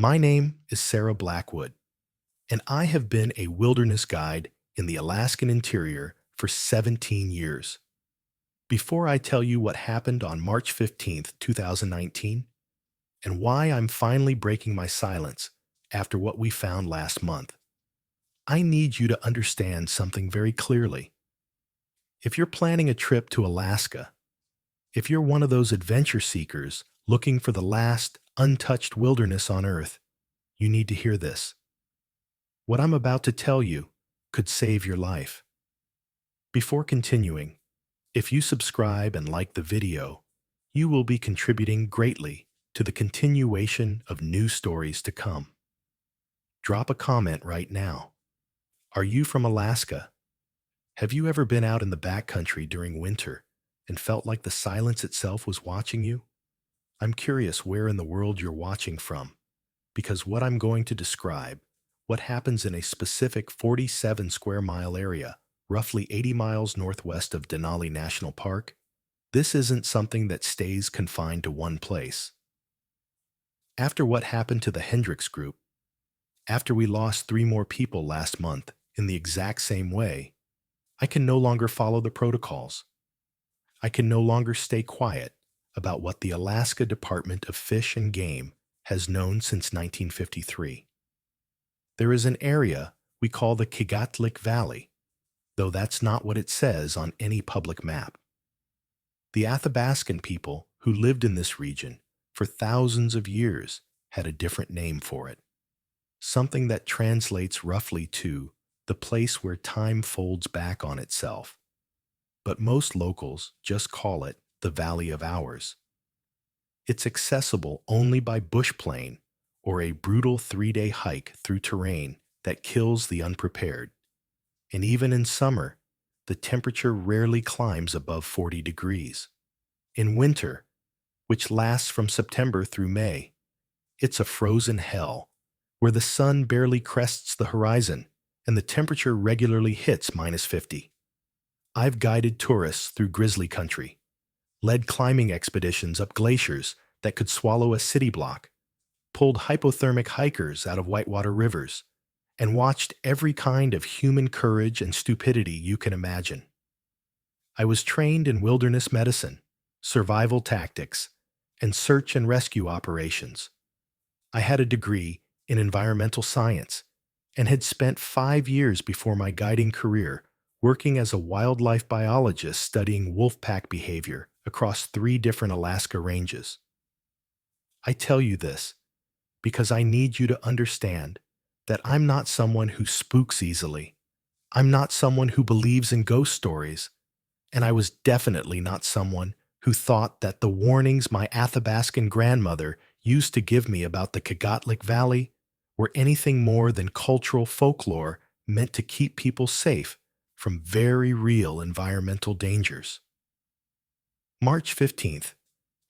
My name is Sarah Blackwood, and I have been a wilderness guide in the Alaskan interior for 17 years. Before I tell you what happened on March 15th, 2019, and why I'm finally breaking my silence after what we found last month, I need you to understand something very clearly. If you're planning a trip to Alaska, if you're one of those adventure seekers looking for the last untouched wilderness on Earth, you need to hear this. What I'm about to tell you could save your life. Before continuing, if you subscribe and like the video, you will be contributing greatly to the continuation of new stories to come. Drop a comment right now. Are you from Alaska? Have you ever been out in the backcountry during winter and felt like the silence itself was watching you? I'm curious where in the world you're watching from, because what I'm going to describe, what happens in a specific 47 square mile area, roughly 80 miles northwest of Denali National Park, this isn't something that stays confined to one place. After what happened to the Hendricks group, after we lost 3 more people last month in the exact same way, I can no longer follow the protocols. I can no longer stay quiet about what the Alaska Department of Fish and Game has known since 1953. There is an area we call the Kigatlik Valley, though that's not what it says on any public map. The Athabaskan people who lived in this region for thousands of years had a different name for it, something that translates roughly to the place where time folds back on itself. But most locals just call it the Valley of Hours. It's accessible only by bush plane or a brutal 3-day hike through terrain that kills the unprepared. And even in summer, the temperature rarely climbs above 40 degrees. In winter, which lasts from September through May, it's a frozen hell where the sun barely crests the horizon and the temperature regularly hits -50. I've guided tourists through grizzly country, led climbing expeditions up glaciers that could swallow a city block, pulled hypothermic hikers out of whitewater rivers, and watched every kind of human courage and stupidity you can imagine. I was trained in wilderness medicine, survival tactics, and search and rescue operations. I had a degree in environmental science and had spent 5 years before my guiding career working as a wildlife biologist studying wolf pack behavior across 3 different Alaska ranges. I tell you this because I need you to understand that I'm not someone who spooks easily. I'm not someone who believes in ghost stories, and I was definitely not someone who thought that the warnings my Athabaskan grandmother used to give me about the Kigatlik Valley were anything more than cultural folklore meant to keep people safe from very real environmental dangers. March 15th,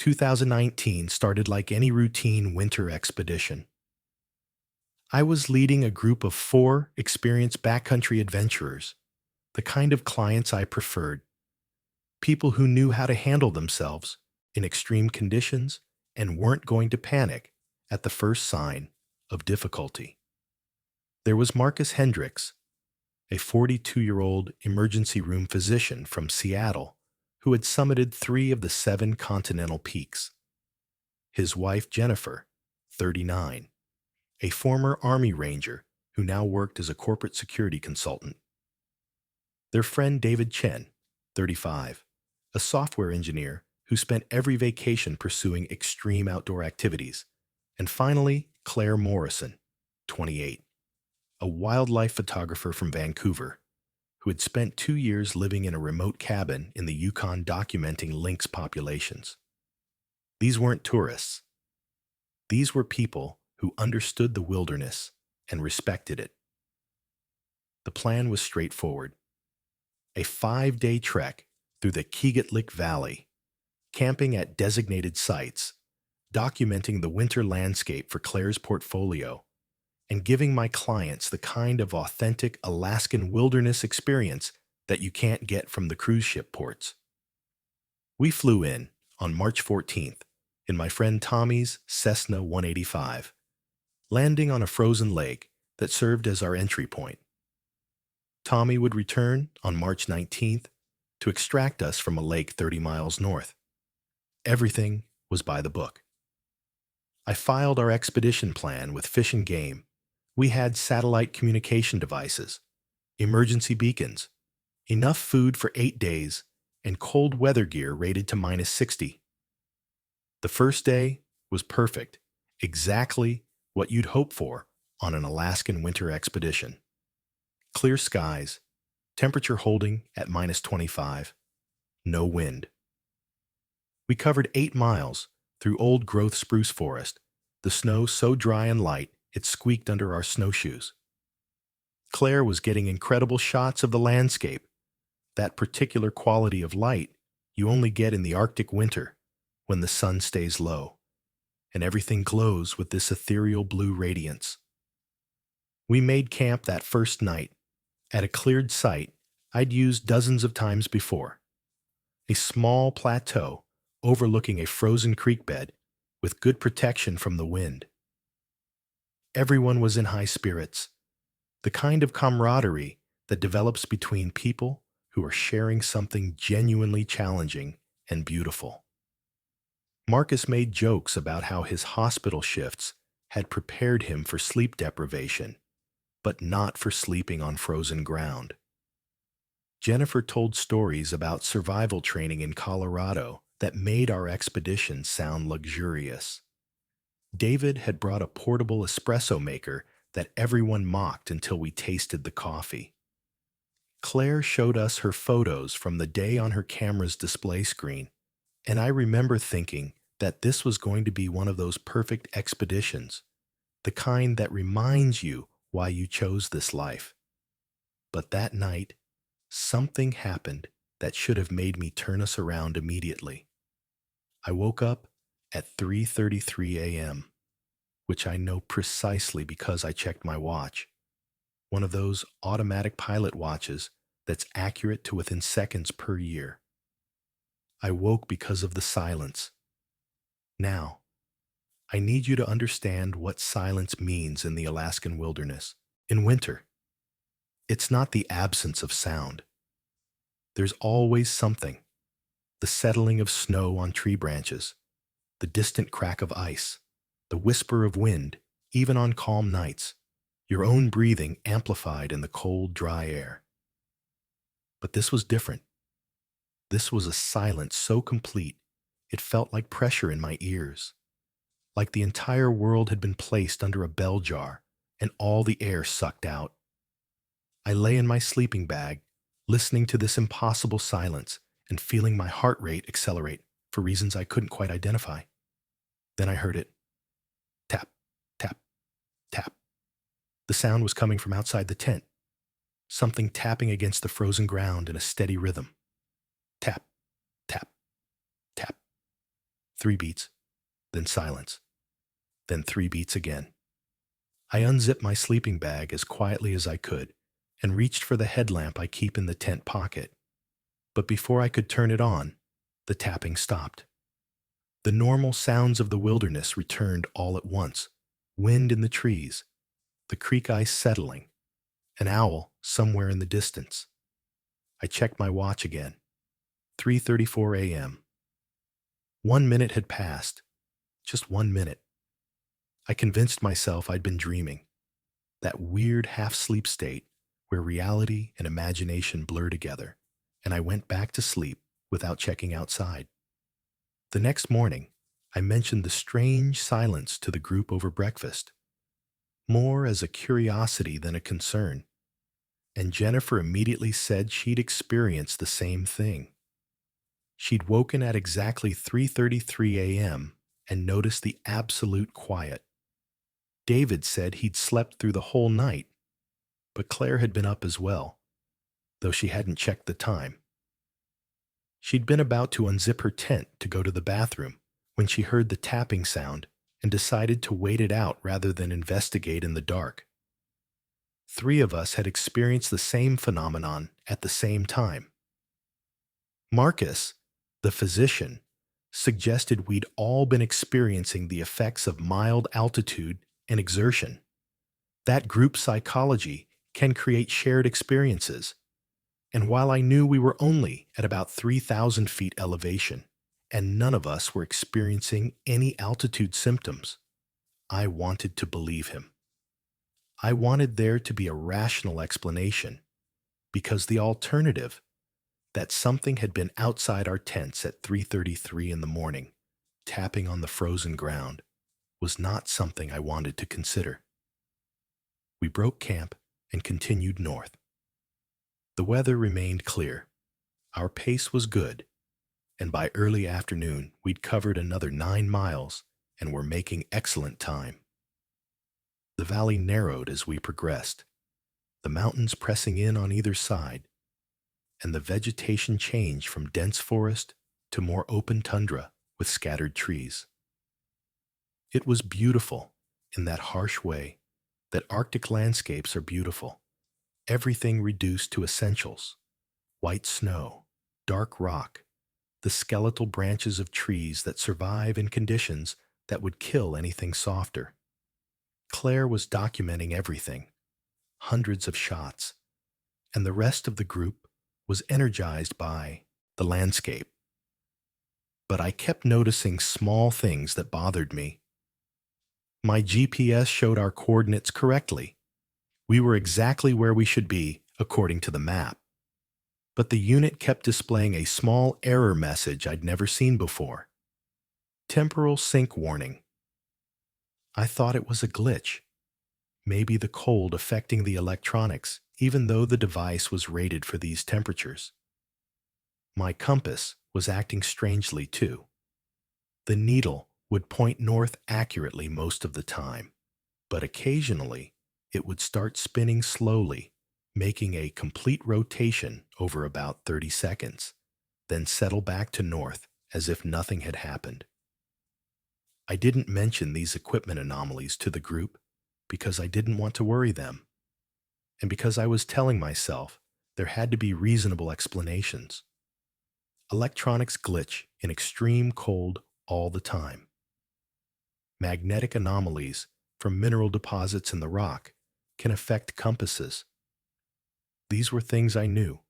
2019 started like any routine winter expedition. I was leading a group of 4 experienced backcountry adventurers, the kind of clients I preferred, people who knew how to handle themselves in extreme conditions and weren't going to panic at the first sign of difficulty. There was Marcus Hendricks, a 42-year-old emergency room physician from Seattle who had summited 3 of the 7 continental peaks. His wife Jennifer, 39, a former Army Ranger who now worked as a corporate security consultant. Their friend David Chen, 35, a software engineer who spent every vacation pursuing extreme outdoor activities. And finally, Claire Morrison, 28, a wildlife photographer from Vancouver who had spent 2 years living in a remote cabin in the Yukon documenting lynx populations. These weren't tourists. These were people who understood the wilderness and respected it. The plan was straightforward. A 5-day trek through the Kigatlik Valley, camping at designated sites, documenting the winter landscape for Claire's portfolio, and giving my clients the kind of authentic Alaskan wilderness experience that you can't get from the cruise ship ports. We flew in on March 14th in my friend Tommy's Cessna 185, landing on a frozen lake that served as our entry point. Tommy would return on March 19th to extract us from a lake 30 miles north. Everything was by the book. I filed our expedition plan with Fish and Game. We had satellite communication devices, emergency beacons, enough food for 8 days, and cold weather gear rated to -60. The first day was perfect, exactly what you'd hope for on an Alaskan winter expedition. Clear skies, temperature holding at -25, no wind. We covered 8 miles through old-growth spruce forest, the snow so dry and light it squeaked under our snowshoes. Claire was getting incredible shots of the landscape, that particular quality of light you only get in the Arctic winter when the sun stays low, and everything glows with this ethereal blue radiance. We made camp that first night at a cleared site I'd used dozens of times before, a small plateau overlooking a frozen creek bed with good protection from the wind. Everyone was in high spirits, the kind of camaraderie that develops between people who are sharing something genuinely challenging and beautiful. Marcus made jokes about how his hospital shifts had prepared him for sleep deprivation, but not for sleeping on frozen ground. Jennifer told stories about survival training in Colorado that made our expedition sound luxurious. David had brought a portable espresso maker that everyone mocked until we tasted the coffee. Claire showed us her photos from the day on her camera's display screen, and I remember thinking that this was going to be one of those perfect expeditions, the kind that reminds you why you chose this life. But that night, something happened that should have made me turn us around immediately. I woke up at 3:33 a.m., which I know precisely because I checked my watch, one of those automatic pilot watches that's accurate to within seconds per year. I woke because of the silence. Now, I need you to understand what silence means in the Alaskan wilderness. In winter, it's not the absence of sound. There's always something: the settling of snow on tree branches, the distant crack of ice, the whisper of wind, even on calm nights, your own breathing amplified in the cold, dry air. But this was different. This was a silence so complete, it felt like pressure in my ears, like the entire world had been placed under a bell jar and all the air sucked out. I lay in my sleeping bag, listening to this impossible silence and feeling my heart rate accelerate for reasons I couldn't quite identify. Then I heard it. Tap, tap, tap. The sound was coming from outside the tent, something tapping against the frozen ground in a steady rhythm. Tap, tap, tap. 3 beats, then silence, then 3 beats again. I unzipped my sleeping bag as quietly as I could and reached for the headlamp I keep in the tent pocket. But before I could turn it on, the tapping stopped. The normal sounds of the wilderness returned all at once: wind in the trees, the creek ice settling, an owl somewhere in the distance. I checked my watch again. 3:34 a.m. 1 minute had passed. Just 1 minute. I convinced myself I'd been dreaming. That weird half-sleep state where reality and imagination blur together, and I went back to sleep without checking outside. The next morning, I mentioned the strange silence to the group over breakfast, more as a curiosity than a concern, and Jennifer immediately said she'd experienced the same thing. She'd woken at exactly 3:33 a.m. and noticed the absolute quiet. David said he'd slept through the whole night, but Claire had been up as well, though she hadn't checked the time. She'd been about to unzip her tent to go to the bathroom when she heard the tapping sound and decided to wait it out rather than investigate in the dark. 3 of us had experienced the same phenomenon at the same time. Marcus, the physician, suggested we'd all been experiencing the effects of mild altitude and exertion. That group psychology can create shared experiences. And while I knew we were only at about 3,000 feet elevation, and none of us were experiencing any altitude symptoms, I wanted to believe him. I wanted there to be a rational explanation, because the alternative, that something had been outside our tents at 3:33 in the morning, tapping on the frozen ground, was not something I wanted to consider. We broke camp and continued north. The weather remained clear. Our pace was good, and by early afternoon we'd covered another 9 miles and were making excellent time. The valley narrowed as we progressed, the mountains pressing in on either side, and the vegetation changed from dense forest to more open tundra with scattered trees. It was beautiful in that harsh way that Arctic landscapes are beautiful, everything reduced to essentials: white snow, dark rock, the skeletal branches of trees that survive in conditions that would kill anything softer. Claire was documenting everything, hundreds of shots, and the rest of the group was energized by the landscape. But I kept noticing small things that bothered me. My GPS showed our coordinates correctly. We were exactly where we should be, according to the map. But the unit kept displaying a small error message I'd never seen before. Temporal sync warning. I thought it was a glitch. Maybe the cold affecting the electronics, even though the device was rated for these temperatures. My compass was acting strangely too. The needle would point north accurately most of the time, but occasionally it would start spinning slowly, making a complete rotation over about 30 seconds, then settle back to north as if nothing had happened. I didn't mention these equipment anomalies to the group because I didn't want to worry them, and because I was telling myself there had to be reasonable explanations. Electronics glitch in extreme cold all the time. Magnetic anomalies from mineral deposits in the rock can affect compasses. These were things I knew,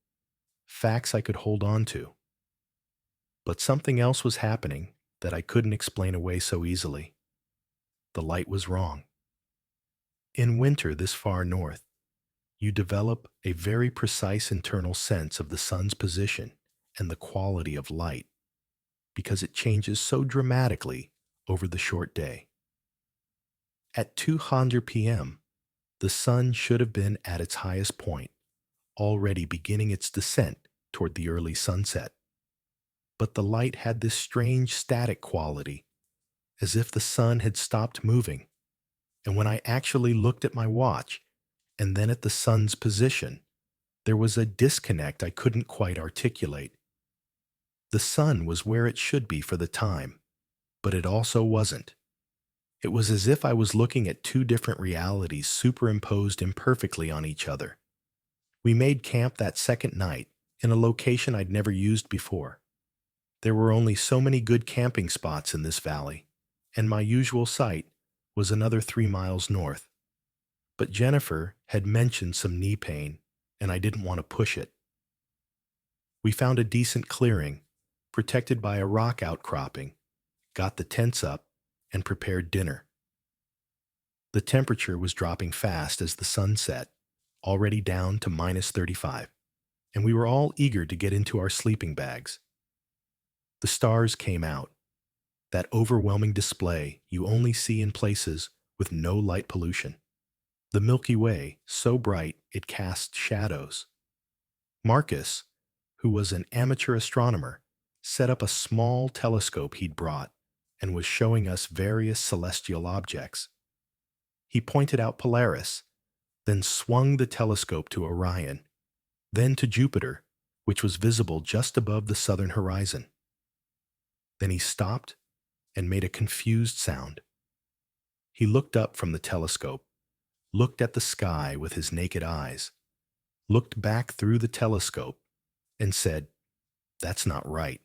facts I could hold on to. But something else was happening that I couldn't explain away so easily. The light was wrong. In winter this far north, you develop a very precise internal sense of the sun's position and the quality of light, because it changes so dramatically over the short day. At 2:00 p.m., the sun should have been at its highest point, already beginning its descent toward the early sunset. But the light had this strange static quality, as if the sun had stopped moving. And when I actually looked at my watch, and then at the sun's position, there was a disconnect I couldn't quite articulate. The sun was where it should be for the time, but it also wasn't. It was as if I was looking at two different realities superimposed imperfectly on each other. We made camp that second night in a location I'd never used before. There were only so many good camping spots in this valley, and my usual site was another 3 miles north. But Jennifer had mentioned some knee pain, and I didn't want to push it. We found a decent clearing, protected by a rock outcropping, got the tents up, and prepared dinner. The temperature was dropping fast as the sun set, already down to -35, and we were all eager to get into our sleeping bags. The stars came out, that overwhelming display you only see in places with no light pollution. The Milky Way, so bright it cast shadows. Marcus, who was an amateur astronomer, set up a small telescope he'd brought and was showing us various celestial objects. He pointed out Polaris, then swung the telescope to Orion, then to Jupiter, which was visible just above the southern horizon. Then he stopped and made a confused sound. He looked up from the telescope, looked at the sky with his naked eyes, looked back through the telescope, and said, "That's not right."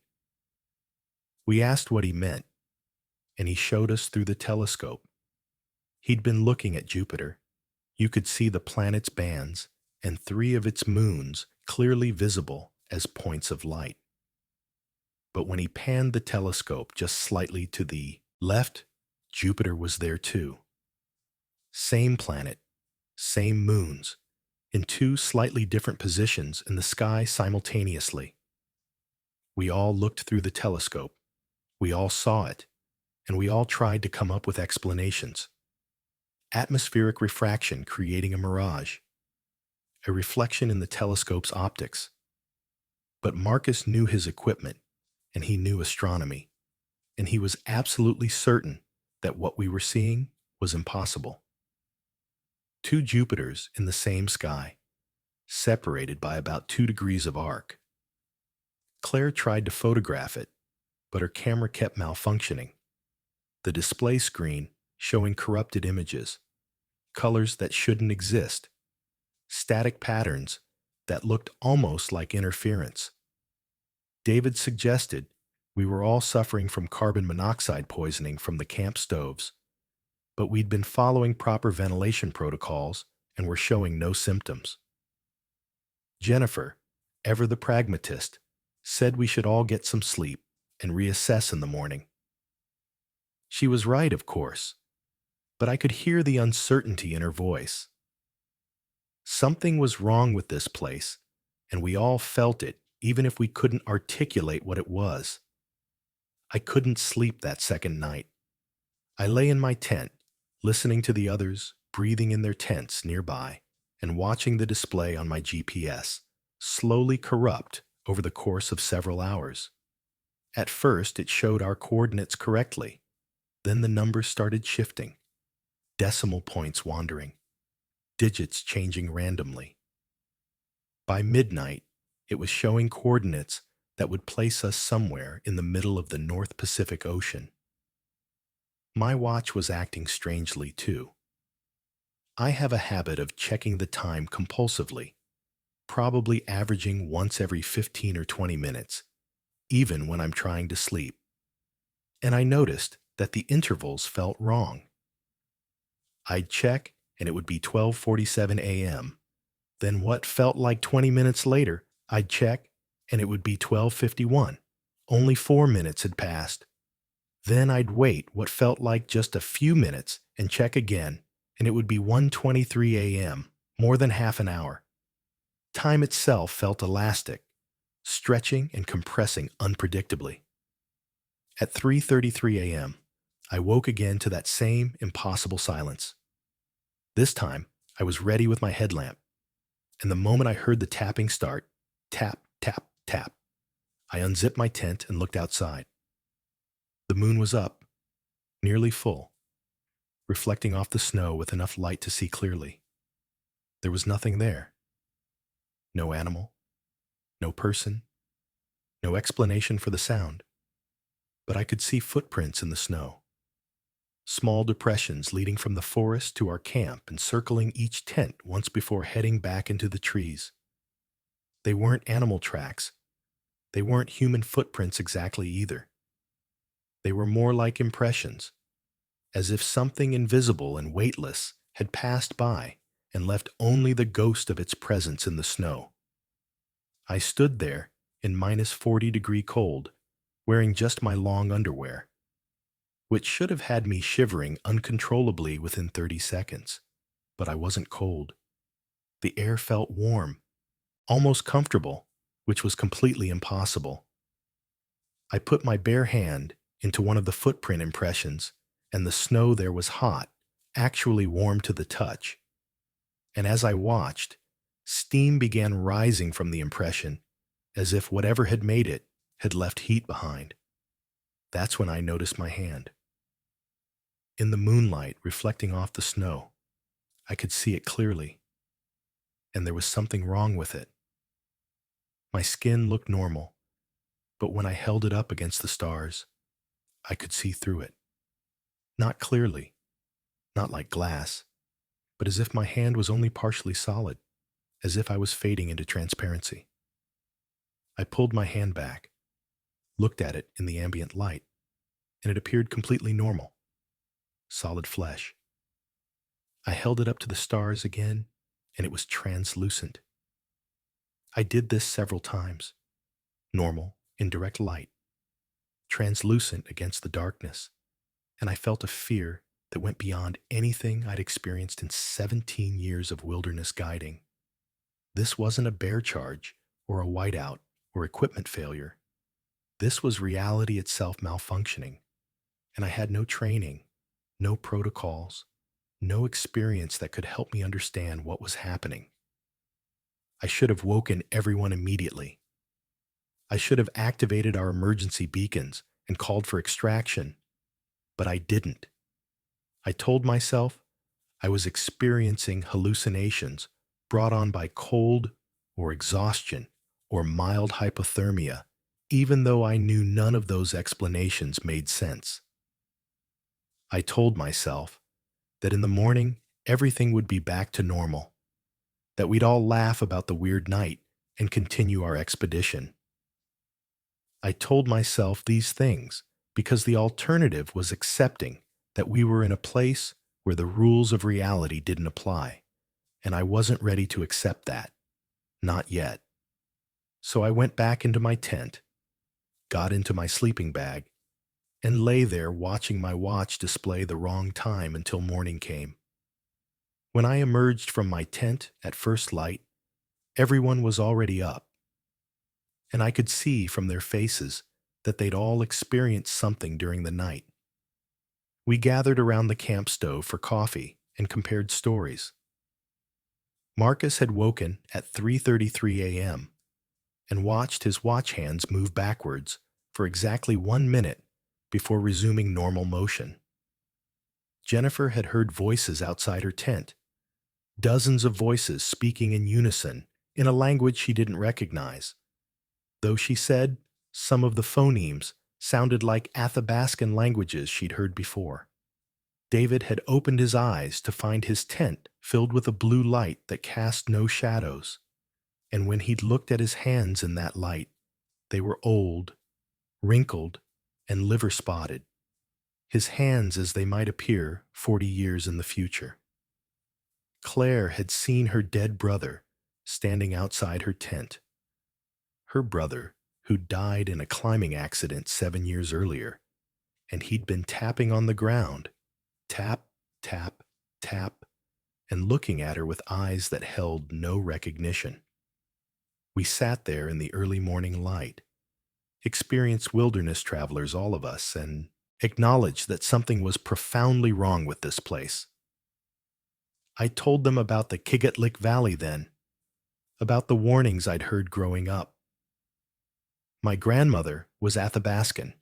We asked what he meant, and he showed us through the telescope. He'd been looking at Jupiter. You could see the planet's bands and 3 of its moons clearly visible as points of light. But when he panned the telescope just slightly to the left, Jupiter was there too. Same planet, same moons, in 2 slightly different positions in the sky simultaneously. We all looked through the telescope. We all saw it, and we all tried to come up with explanations. Atmospheric refraction creating a mirage, a reflection in the telescope's optics. But Marcus knew his equipment, and he knew astronomy, and he was absolutely certain that what we were seeing was impossible. 2 Jupiters in the same sky, separated by about 2 degrees of arc. Claire tried to photograph it, but her camera kept malfunctioning. The display screen showing corrupted images, colors that shouldn't exist, static patterns that looked almost like interference. David suggested we were all suffering from carbon monoxide poisoning from the camp stoves, but we'd been following proper ventilation protocols and were showing no symptoms. Jennifer, ever the pragmatist, said we should all get some sleep and reassess in the morning. She was right, of course, but I could hear the uncertainty in her voice. Something was wrong with this place, and we all felt it, even if we couldn't articulate what it was. I couldn't sleep that second night. I lay in my tent, listening to the others breathing in their tents nearby and watching the display on my GPS slowly corrupt over the course of several hours. At first, it showed our coordinates correctly. Then the numbers started shifting, decimal points wandering, digits changing randomly. By midnight, it was showing coordinates that would place us somewhere in the middle of the North Pacific Ocean. My watch was acting strangely, too. I have a habit of checking the time compulsively, probably averaging once every 15 or 20 minutes, even when I'm trying to sleep. And I noticed that the intervals felt wrong. I'd check, and it would be 12:47 a.m. Then what felt like 20 minutes later, I'd check, and it would be 12:51. Only 4 minutes had passed. Then I'd wait what felt like just a few minutes and check again, and it would be 1:23 a.m., more than half an hour. Time itself felt elastic, stretching and compressing unpredictably. At 3:33 a.m., I woke again to that same impossible silence. This time, I was ready with my headlamp, and the moment I heard the tapping start, tap, tap, tap, I unzipped my tent and looked outside. The moon was up, nearly full, reflecting off the snow with enough light to see clearly. There was nothing there. No animal, no person, no explanation for the sound. But I could see footprints in the snow. Small depressions leading from the forest to our camp and circling each tent once before heading back into the trees. They weren't animal tracks. They weren't human footprints exactly either. They were more like impressions, as if something invisible and weightless had passed by and left only the ghost of its presence in the snow. I stood there in -40-degree cold, wearing just my long underwear, which should have had me shivering uncontrollably within 30 seconds, but I wasn't cold. The air felt warm, almost comfortable, which was completely impossible. I put my bare hand into one of the footprint impressions, and the snow there was hot, actually warm to the touch. And as I watched, steam began rising from the impression, as if whatever had made it had left heat behind. That's when I noticed my hand. In the moonlight reflecting off the snow, I could see it clearly, and there was something wrong with it. My skin looked normal, but when I held it up against the stars, I could see through it. Not clearly, not like glass, but as if my hand was only partially solid, as if I was fading into transparency. I pulled my hand back, looked at it in the ambient light, and it appeared completely normal. Solid flesh. I held it up to the stars again, and it was translucent. I did this several times. Normal, in direct light, translucent against the darkness, and I felt a fear that went beyond anything I'd experienced in 17 years of wilderness guiding. This wasn't a bear charge or a whiteout or equipment failure. This was reality itself malfunctioning, and I had no training, no protocols, no experience that could help me understand what was happening. I should have woken everyone immediately. I should have activated our emergency beacons and called for extraction, but I didn't. I told myself I was experiencing hallucinations brought on by cold or exhaustion or mild hypothermia, even though I knew none of those explanations made sense. I told myself that in the morning everything would be back to normal, that we'd all laugh about the weird night and continue our expedition. I told myself these things because the alternative was accepting that we were in a place where the rules of reality didn't apply, and I wasn't ready to accept that. Not yet. So I went back into my tent, got into my sleeping bag, and lay there watching my watch display the wrong time until morning came. When I emerged from my tent at first light, everyone was already up, and I could see from their faces that they'd all experienced something during the night. We gathered around the camp stove for coffee and compared stories. Marcus had woken at 3:33 a.m. and watched his watch hands move backwards for exactly 1 minute before resuming normal motion. Jennifer had heard voices outside her tent, dozens of voices speaking in unison in a language she didn't recognize, though she said some of the phonemes sounded like Athabascan languages she'd heard before. David had opened his eyes to find his tent filled with a blue light that cast no shadows, and when he'd looked at his hands in that light, they were old, wrinkled, and liver-spotted, his hands as they might appear 40 years in the future. Claire had seen her dead brother standing outside her tent. Her brother, who died in a climbing accident 7 years earlier, and he'd been tapping on the ground, tap, tap, tap, and looking at her with eyes that held no recognition. We sat there in the early morning light, experienced wilderness travelers all of us, and acknowledged that something was profoundly wrong with this place. I told them about the Kigatlik Valley then, about the warnings I'd heard growing up. My grandmother was Athabascan,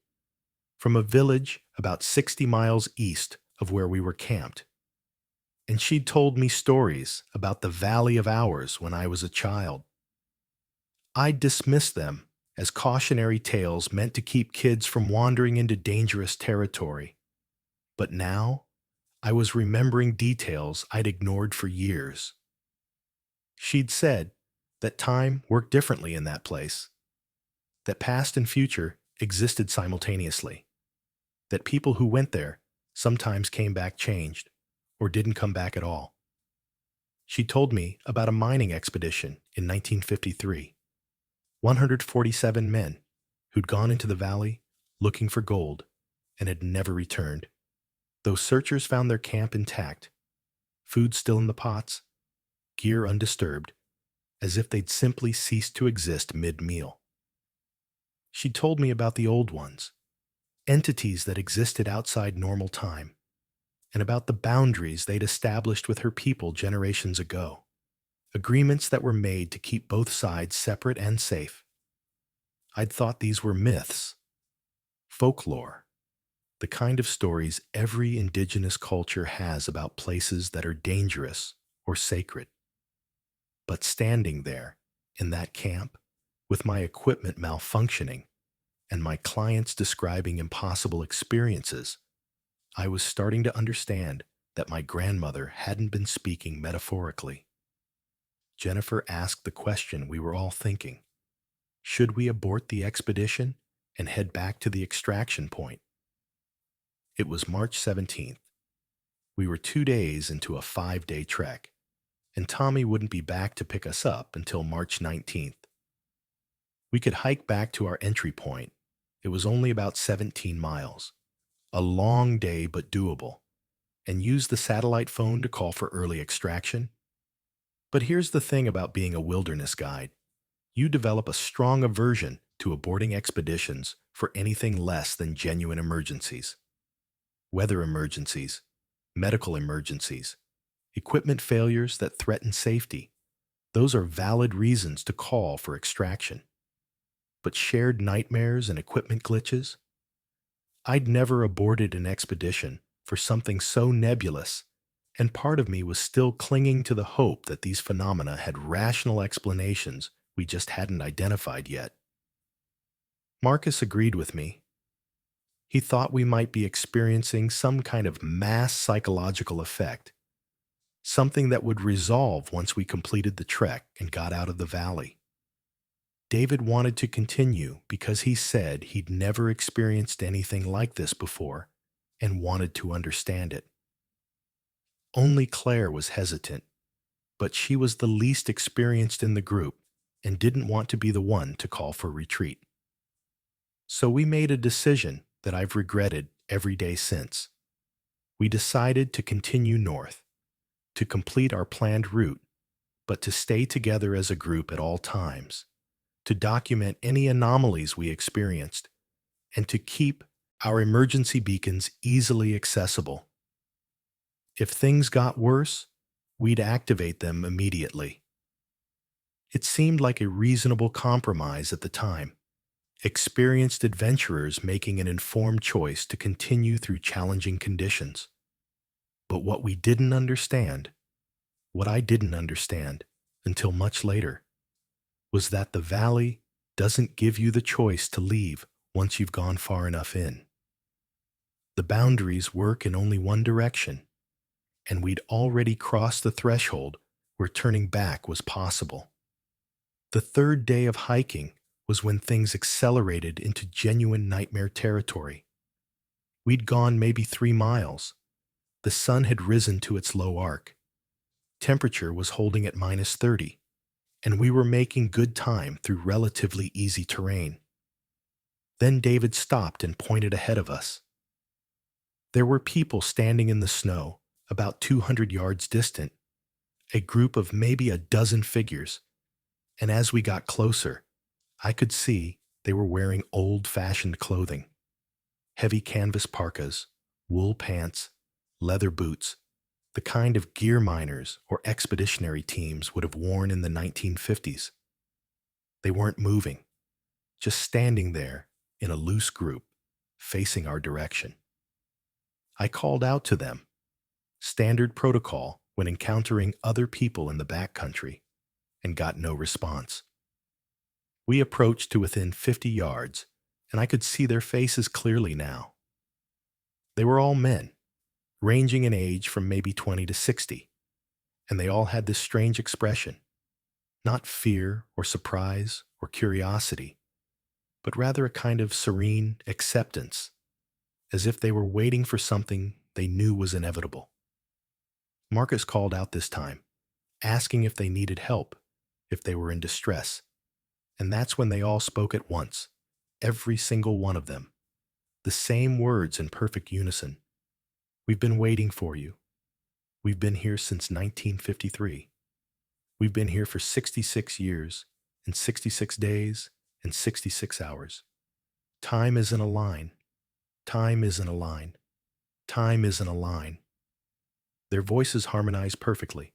from a village about 60 miles east of where we were camped, and she'd told me stories about the Valley of Hours when I was a child. I dismissed them as cautionary tales meant to keep kids from wandering into dangerous territory, but now I was remembering details I'd ignored for years. She'd said that time worked differently in that place, that past and future existed simultaneously, that people who went there sometimes came back changed or didn't come back at all. She told me about a mining expedition in 1953, 147 men who'd gone into the valley looking for gold and had never returned. Those searchers found their camp intact, food still in the pots, gear undisturbed, as if they'd simply ceased to exist mid-meal. She told me about the old ones, entities that existed outside normal time, and about the boundaries they'd established with her people generations ago, agreements that were made to keep both sides separate and safe. I'd thought these were myths, folklore, the kind of stories every indigenous culture has about places that are dangerous or sacred. But standing there, in that camp, with my equipment malfunctioning and my clients describing impossible experiences, I was starting to understand that my grandmother hadn't been speaking metaphorically. Jennifer asked the question we were all thinking. Should we abort the expedition and head back to the extraction point? It was March 17th. We were 2 days into a 5-day trek, and Tommy wouldn't be back to pick us up until March 19th. We could hike back to our entry point. It was only about 17 miles, a long day but doable, and use the satellite phone to call for early extraction. But here's the thing about being a wilderness guide. You develop a strong aversion to aborting expeditions for anything less than genuine emergencies. Weather emergencies, medical emergencies, equipment failures that threaten safety. Those are valid reasons to call for extraction. But shared nightmares and equipment glitches? I'd never aborted an expedition for something so nebulous, and part of me was still clinging to the hope that these phenomena had rational explanations we just hadn't identified yet. Marcus agreed with me. He thought we might be experiencing some kind of mass psychological effect, something that would resolve once we completed the trek and got out of the valley. David wanted to continue because he said he'd never experienced anything like this before and wanted to understand it. Only Claire was hesitant, but she was the least experienced in the group and didn't want to be the one to call for retreat. So we made a decision that I've regretted every day since. We decided to continue north, to complete our planned route, but to stay together as a group at all times, to document any anomalies we experienced, and to keep our emergency beacons easily accessible. If things got worse, we'd activate them immediately. It seemed like a reasonable compromise at the time, experienced adventurers making an informed choice to continue through challenging conditions. But what we didn't understand, what I didn't understand until much later, was that the valley doesn't give you the choice to leave once you've gone far enough in. The boundaries work in only one direction, and we'd already crossed the threshold where turning back was possible. The third day of hiking was when things accelerated into genuine nightmare territory. We'd gone maybe 3 miles. The sun had risen to its low arc. Temperature was holding at -30, and we were making good time through relatively easy terrain. Then David stopped and pointed ahead of us. There were people standing in the snow, about 200 yards distant, a group of maybe a dozen figures, and as we got closer, I could see they were wearing old-fashioned clothing. Heavy canvas parkas, wool pants, leather boots, the kind of gear miners or expeditionary teams would have worn in the 1950s. They weren't moving, just standing there in a loose group, facing our direction. I called out to them, standard protocol when encountering other people in the backcountry, and got no response. We approached to within 50 yards, and I could see their faces clearly now. They were all men, ranging in age from maybe 20 to 60, and they all had this strange expression, not fear or surprise or curiosity, but rather a kind of serene acceptance, as if they were waiting for something they knew was inevitable. Marcus called out this time, asking if they needed help, if they were in distress, and that's when they all spoke at once, every single one of them, the same words in perfect unison. "We've been waiting for you. We've been here since 1953. We've been here for 66 years, and 66 days, and 66 hours. Time isn't a line. Time isn't a line. Time isn't a line." Their voices harmonized perfectly,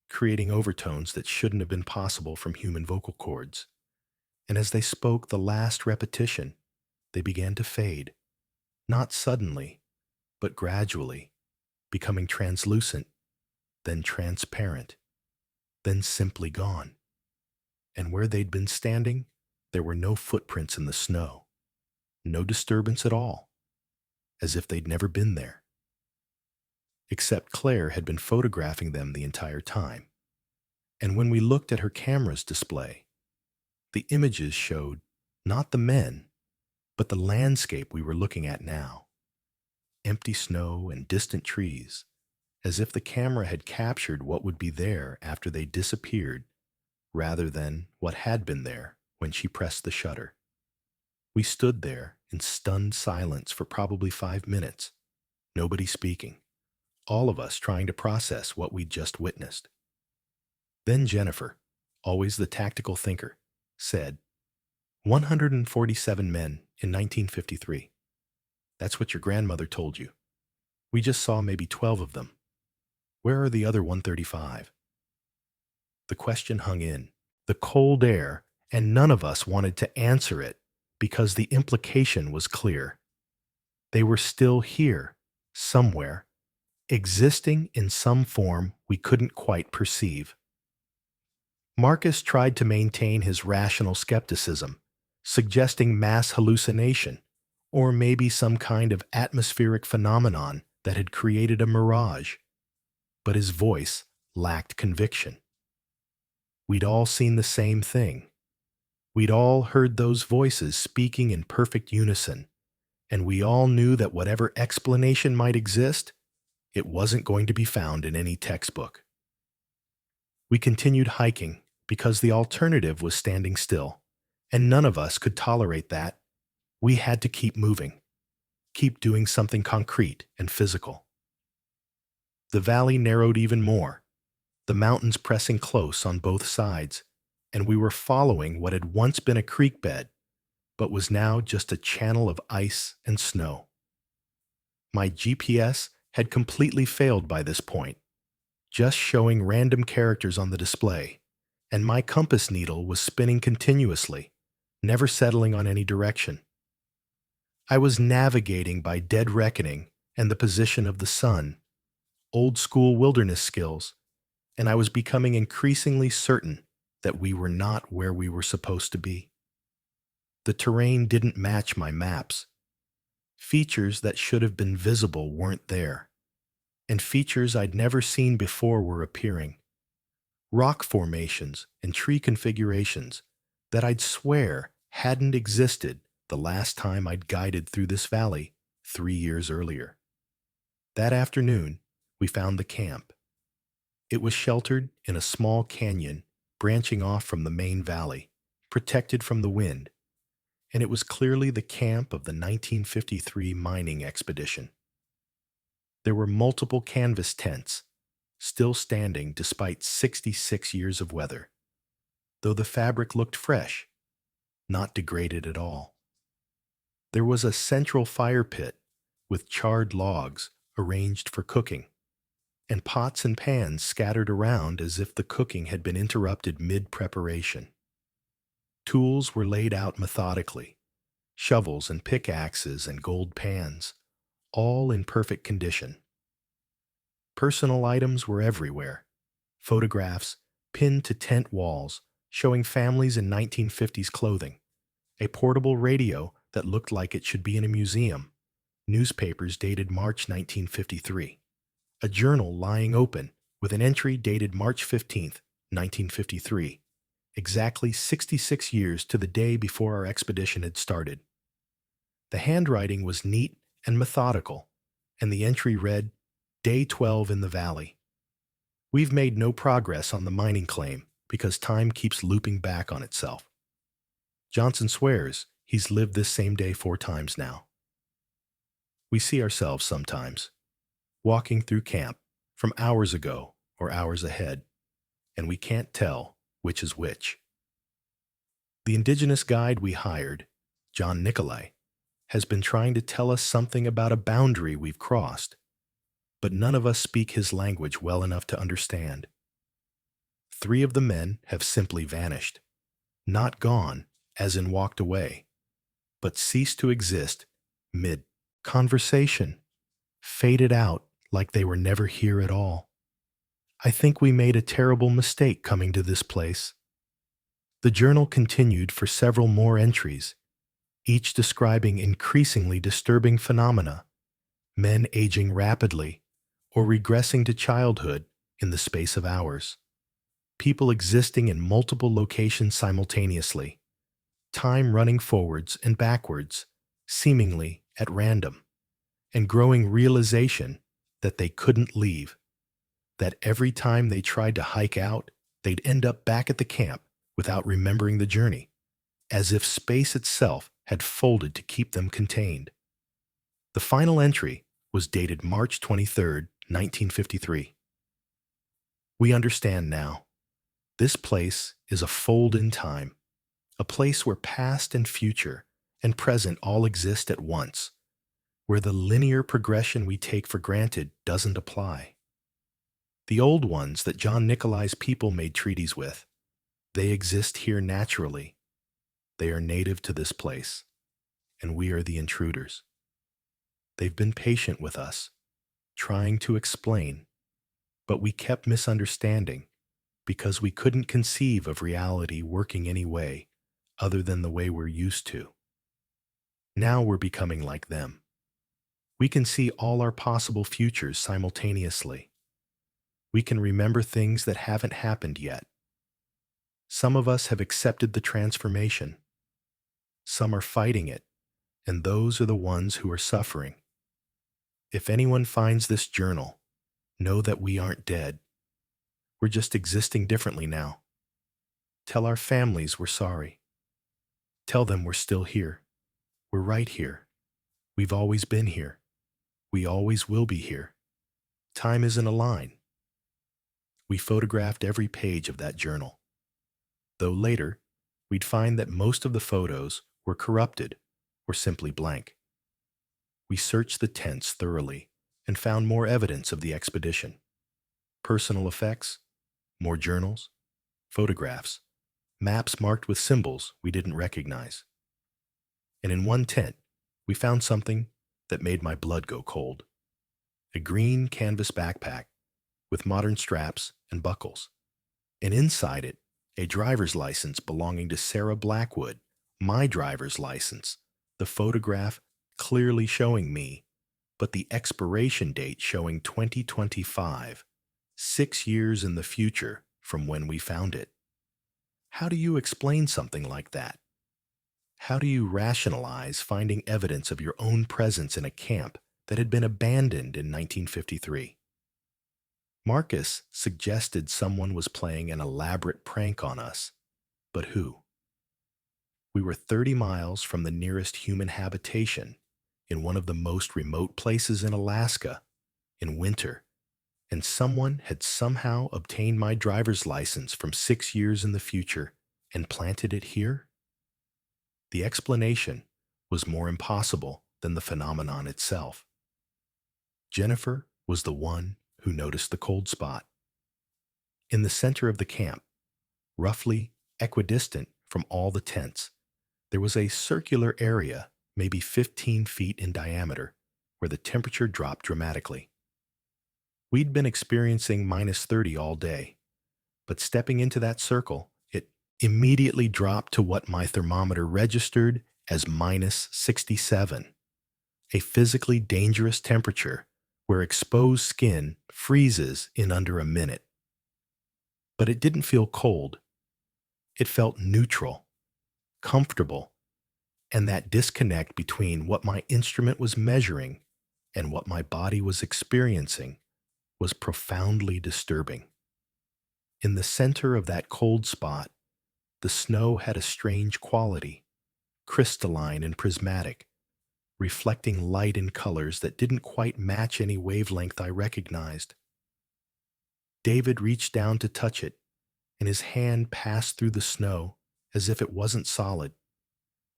creating overtones that shouldn't have been possible from human vocal cords. And as they spoke the last repetition, they began to fade, not suddenly, but gradually, becoming translucent, then transparent, then simply gone. And where they'd been standing, there were no footprints in the snow, no disturbance at all, as if they'd never been there. Except Claire had been photographing them the entire time, and when we looked at her camera's display, the images showed not the men, but the landscape we were looking at now. Empty snow and distant trees, as if the camera had captured what would be there after they disappeared rather than what had been there when she pressed the shutter. We stood there in stunned silence for probably 5 minutes, nobody speaking, all of us trying to process what we'd just witnessed. Then Jennifer, always the tactical thinker, said, 147 men in 1953. That's what your grandmother told you. We just saw maybe 12 of them. Where are the other 135? The question hung in the cold air, and none of us wanted to answer it because the implication was clear. They were still here, somewhere, existing in some form we couldn't quite perceive. Marcus tried to maintain his rational skepticism, suggesting mass hallucination, or maybe some kind of atmospheric phenomenon that had created a mirage. But his voice lacked conviction. We'd all seen the same thing. We'd all heard those voices speaking in perfect unison, and we all knew that whatever explanation might exist, it wasn't going to be found in any textbook. We continued hiking because the alternative was standing still, and none of us could tolerate that. We had to keep moving, keep doing something concrete and physical. The valley narrowed even more, the mountains pressing close on both sides, and we were following what had once been a creek bed, but was now just a channel of ice and snow. My GPS had completely failed by this point, just showing random characters on the display, and my compass needle was spinning continuously, never settling on any direction. I was navigating by dead reckoning and the position of the sun, old-school wilderness skills, and I was becoming increasingly certain that we were not where we were supposed to be. The terrain didn't match my maps. Features that should have been visible weren't there, and features I'd never seen before were appearing. Rock formations and tree configurations that I'd swear hadn't existed the last time I'd guided through this valley 3 years earlier. That afternoon, we found the camp. It was sheltered in a small canyon branching off from the main valley, protected from the wind, and it was clearly the camp of the 1953 mining expedition. There were multiple canvas tents, still standing despite 66 years of weather, though the fabric looked fresh, not degraded at all. There was a central fire pit with charred logs arranged for cooking, and pots and pans scattered around as if the cooking had been interrupted mid-preparation. Tools were laid out methodically, shovels and pickaxes and gold pans, all in perfect condition. Personal items were everywhere, photographs pinned to tent walls showing families in 1950s clothing, a portable radio that looked like it should be in a museum, newspapers dated March 1953, a journal lying open with an entry dated March 15, 1953, exactly 66 years to the day before our expedition had started. The handwriting was neat and methodical, and the entry read, Day 12 in the Valley. We've made no progress on the mining claim because time keeps looping back on itself. Johnson swears he's lived this same day 4 times now. We see ourselves sometimes, walking through camp from hours ago or hours ahead, and we can't tell which is which. The indigenous guide we hired, John Nicolai, has been trying to tell us something about a boundary we've crossed, but none of us speak his language well enough to understand. 3 of the men have simply vanished, not gone, as in walked away, but ceased to exist mid-conversation, faded out like they were never here at all. I think we made a terrible mistake coming to this place. The journal continued for several more entries, each describing increasingly disturbing phenomena, men aging rapidly or regressing to childhood in the space of hours, people existing in multiple locations simultaneously, time running forwards and backwards, seemingly at random, and growing realization that they couldn't leave that every time they tried to hike out, they'd end up back at the camp without remembering the journey, as if space itself had folded to keep them contained. The final entry was dated March 23, 1953. We understand now. This place is a fold in time, a place where past and future and present all exist at once, where the linear progression we take for granted doesn't apply. The old ones that John Nicolai's people made treaties with, they exist here naturally. They are native to this place, and we are the intruders. They've been patient with us, trying to explain, but we kept misunderstanding because we couldn't conceive of reality working any way other than the way we're used to. Now we're becoming like them. We can see all our possible futures simultaneously. We can remember things that haven't happened yet. Some of us have accepted the transformation. Some are fighting it, and those are the ones who are suffering. If anyone finds this journal, know that we aren't dead. We're just existing differently now. Tell our families we're sorry. Tell them we're still here. We're right here. We've always been here. We always will be here. Time isn't a line. We photographed every page of that journal, though later we'd find that most of the photos were corrupted or simply blank. We searched the tents thoroughly and found more evidence of the expedition. Personal effects, more journals, photographs, maps marked with symbols we didn't recognize. And in one tent, we found something that made my blood go cold. A green canvas backpack with modern straps and buckles. And inside it, a driver's license belonging to Sarah Blackwood, my driver's license, the photograph clearly showing me, but the expiration date showing 2025, 6 years in the future from when we found it. How do you explain something like that? How do you rationalize finding evidence of your own presence in a camp that had been abandoned in 1953? Marcus suggested someone was playing an elaborate prank on us, but who? We were 30 miles from the nearest human habitation in one of the most remote places in Alaska in winter, and someone had somehow obtained my driver's license from 6 years in the future and planted it here? The explanation was more impossible than the phenomenon itself. Jennifer was the one who noticed the cold spot. In the center of the camp, roughly equidistant from all the tents, there was a circular area, maybe 15 feet in diameter, where the temperature dropped dramatically. We'd been experiencing -30 all day, but stepping into that circle, it immediately dropped to what my thermometer registered as -67, a physically dangerous temperature where exposed skin freezes in under a minute. But it didn't feel cold. It felt neutral, comfortable, and that disconnect between what my instrument was measuring and what my body was experiencing was profoundly disturbing. In the center of that cold spot, the snow had a strange quality, crystalline and prismatic, reflecting light in colors that didn't quite match any wavelength I recognized. David reached down to touch it, and his hand passed through the snow as if it wasn't solid,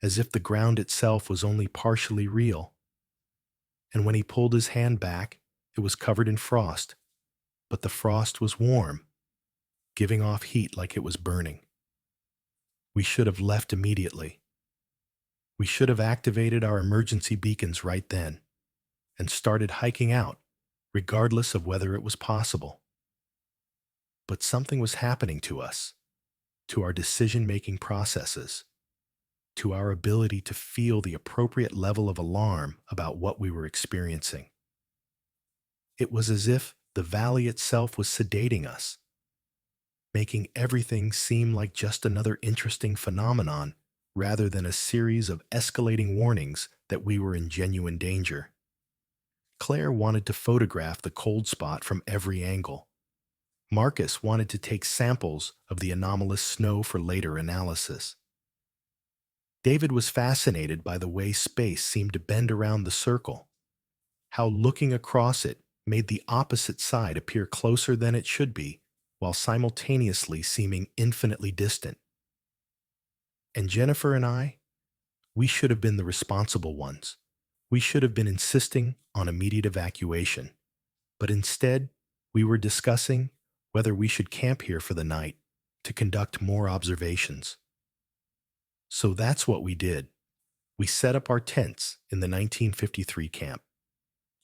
as if the ground itself was only partially real. And when he pulled his hand back, it was covered in frost, but the frost was warm, giving off heat like it was burning. We should have left immediately. We should have activated our emergency beacons right then and started hiking out, regardless of whether it was possible. But something was happening to us, to our decision-making processes, to our ability to feel the appropriate level of alarm about what we were experiencing. It was as if the valley itself was sedating us, making everything seem like just another interesting phenomenon rather than a series of escalating warnings that we were in genuine danger. Claire wanted to photograph the cold spot from every angle, Marcus wanted to take samples of the anomalous snow for later analysis. David was fascinated by the way space seemed to bend around the circle, how looking across it made the opposite side appear closer than it should be, while simultaneously seeming infinitely distant. And Jennifer and I, we should have been the responsible ones. We should have been insisting on immediate evacuation. But instead, we were discussing whether we should camp here for the night to conduct more observations. So that's what we did. We set up our tents in the 1953 camp,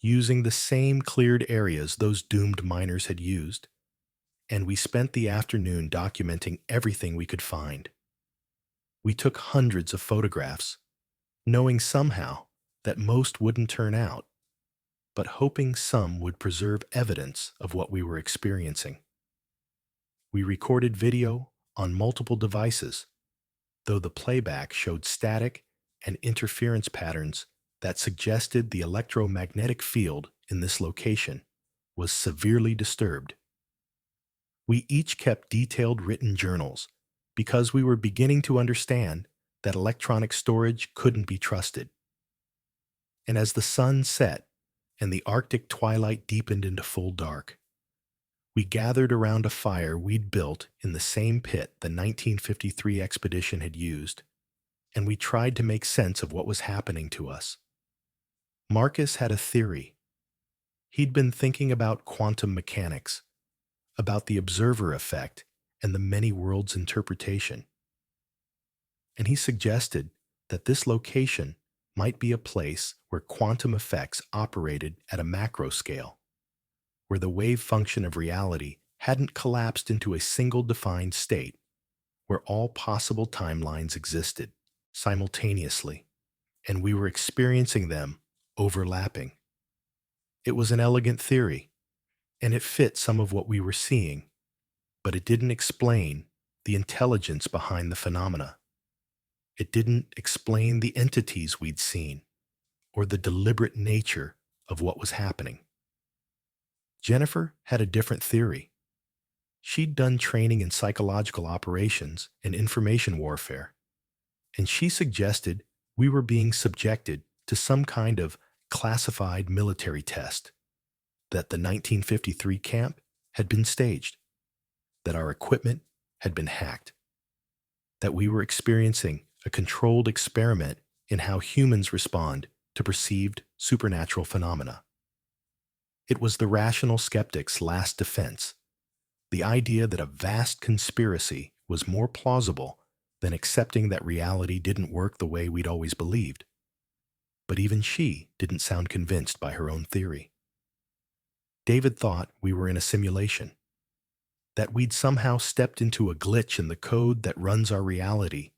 using the same cleared areas those doomed miners had used, and we spent the afternoon documenting everything we could find. We took hundreds of photographs, knowing somehow that most wouldn't turn out, but hoping some would preserve evidence of what we were experiencing. We recorded video on multiple devices, though the playback showed static and interference patterns that suggested the electromagnetic field in this location was severely disturbed. We each kept detailed written journals because we were beginning to understand that electronic storage couldn't be trusted. And as the sun set and the Arctic twilight deepened into full dark, we gathered around a fire we'd built in the same pit the 1953 expedition had used, and we tried to make sense of what was happening to us. Marcus had a theory. He'd been thinking about quantum mechanics, about the observer effect and the many worlds interpretation. And he suggested that this location might be a place where quantum effects operated at a macro scale, where the wave function of reality hadn't collapsed into a single defined state, where all possible timelines existed simultaneously, and we were experiencing them overlapping. It was an elegant theory, and it fit some of what we were seeing, but it didn't explain the intelligence behind the phenomena. It didn't explain the entities we'd seen or the deliberate nature of what was happening. Jennifer had a different theory. She'd done training in psychological operations and information warfare, and she suggested we were being subjected to some kind of classified military test, that the 1953 camp had been staged, that our equipment had been hacked, that we were experiencing a controlled experiment in how humans respond to perceived supernatural phenomena. It was the rational skeptic's last defense, the idea that a vast conspiracy was more plausible than accepting that reality didn't work the way we'd always believed. But even she didn't sound convinced by her own theory. David thought we were in a simulation, that we'd somehow stepped into a glitch in the code that runs our reality,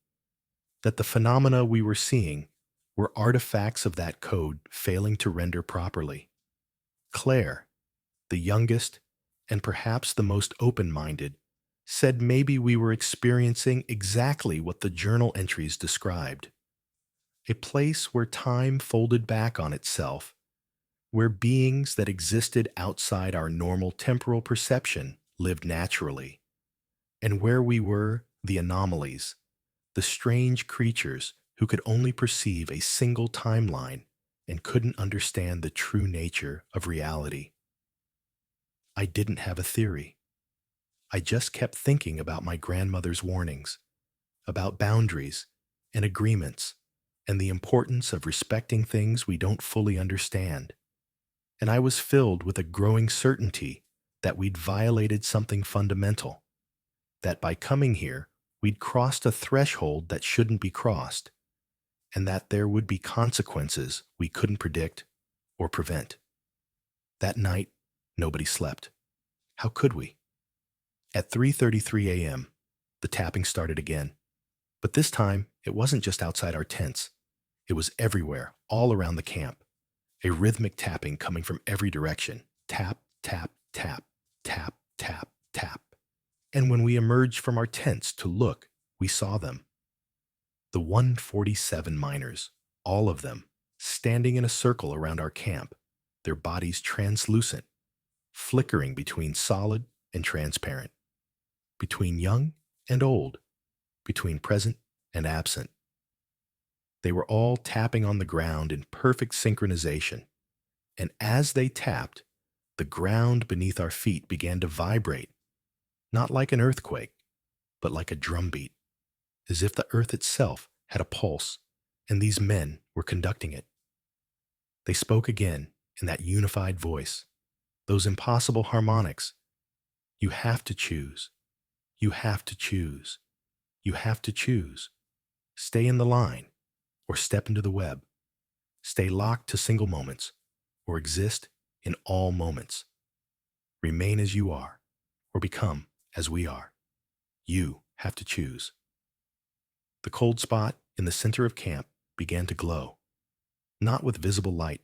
that the phenomena we were seeing were artifacts of that code failing to render properly. Claire, the youngest and perhaps the most open-minded, said maybe we were experiencing exactly what the journal entries described. A place where time folded back on itself, where beings that existed outside our normal temporal perception lived naturally, and where we were the anomalies, the strange creatures who could only perceive a single timeline and couldn't understand the true nature of reality. I didn't have a theory. I just kept thinking about my grandmother's warnings, about boundaries and agreements, and the importance of respecting things we don't fully understand. And I was filled with a growing certainty that we'd violated something fundamental, that by coming here, we'd crossed a threshold that shouldn't be crossed, and that there would be consequences we couldn't predict or prevent. That night, nobody slept. How could we? At 3:33 a.m., the tapping started again. But this time, it wasn't just outside our tents. It was everywhere, all around the camp. A rhythmic tapping coming from every direction. Tap, tap, tap, tap, tap, tap. And when we emerged from our tents to look, we saw them. The 147 miners, all of them, standing in a circle around our camp, their bodies translucent, flickering between solid and transparent, between young and old, between present and absent. They were all tapping on the ground in perfect synchronization, and as they tapped, the ground beneath our feet began to vibrate, not like an earthquake, but like a drumbeat, as if the earth itself had a pulse, and these men were conducting it. They spoke again in that unified voice, those impossible harmonics. You have to choose. You have to choose. You have to choose. Stay in the line or step into the web. Stay locked to single moments or exist in all moments. Remain as you are or become as we are. You have to choose. The cold spot in the center of camp began to glow, not with visible light,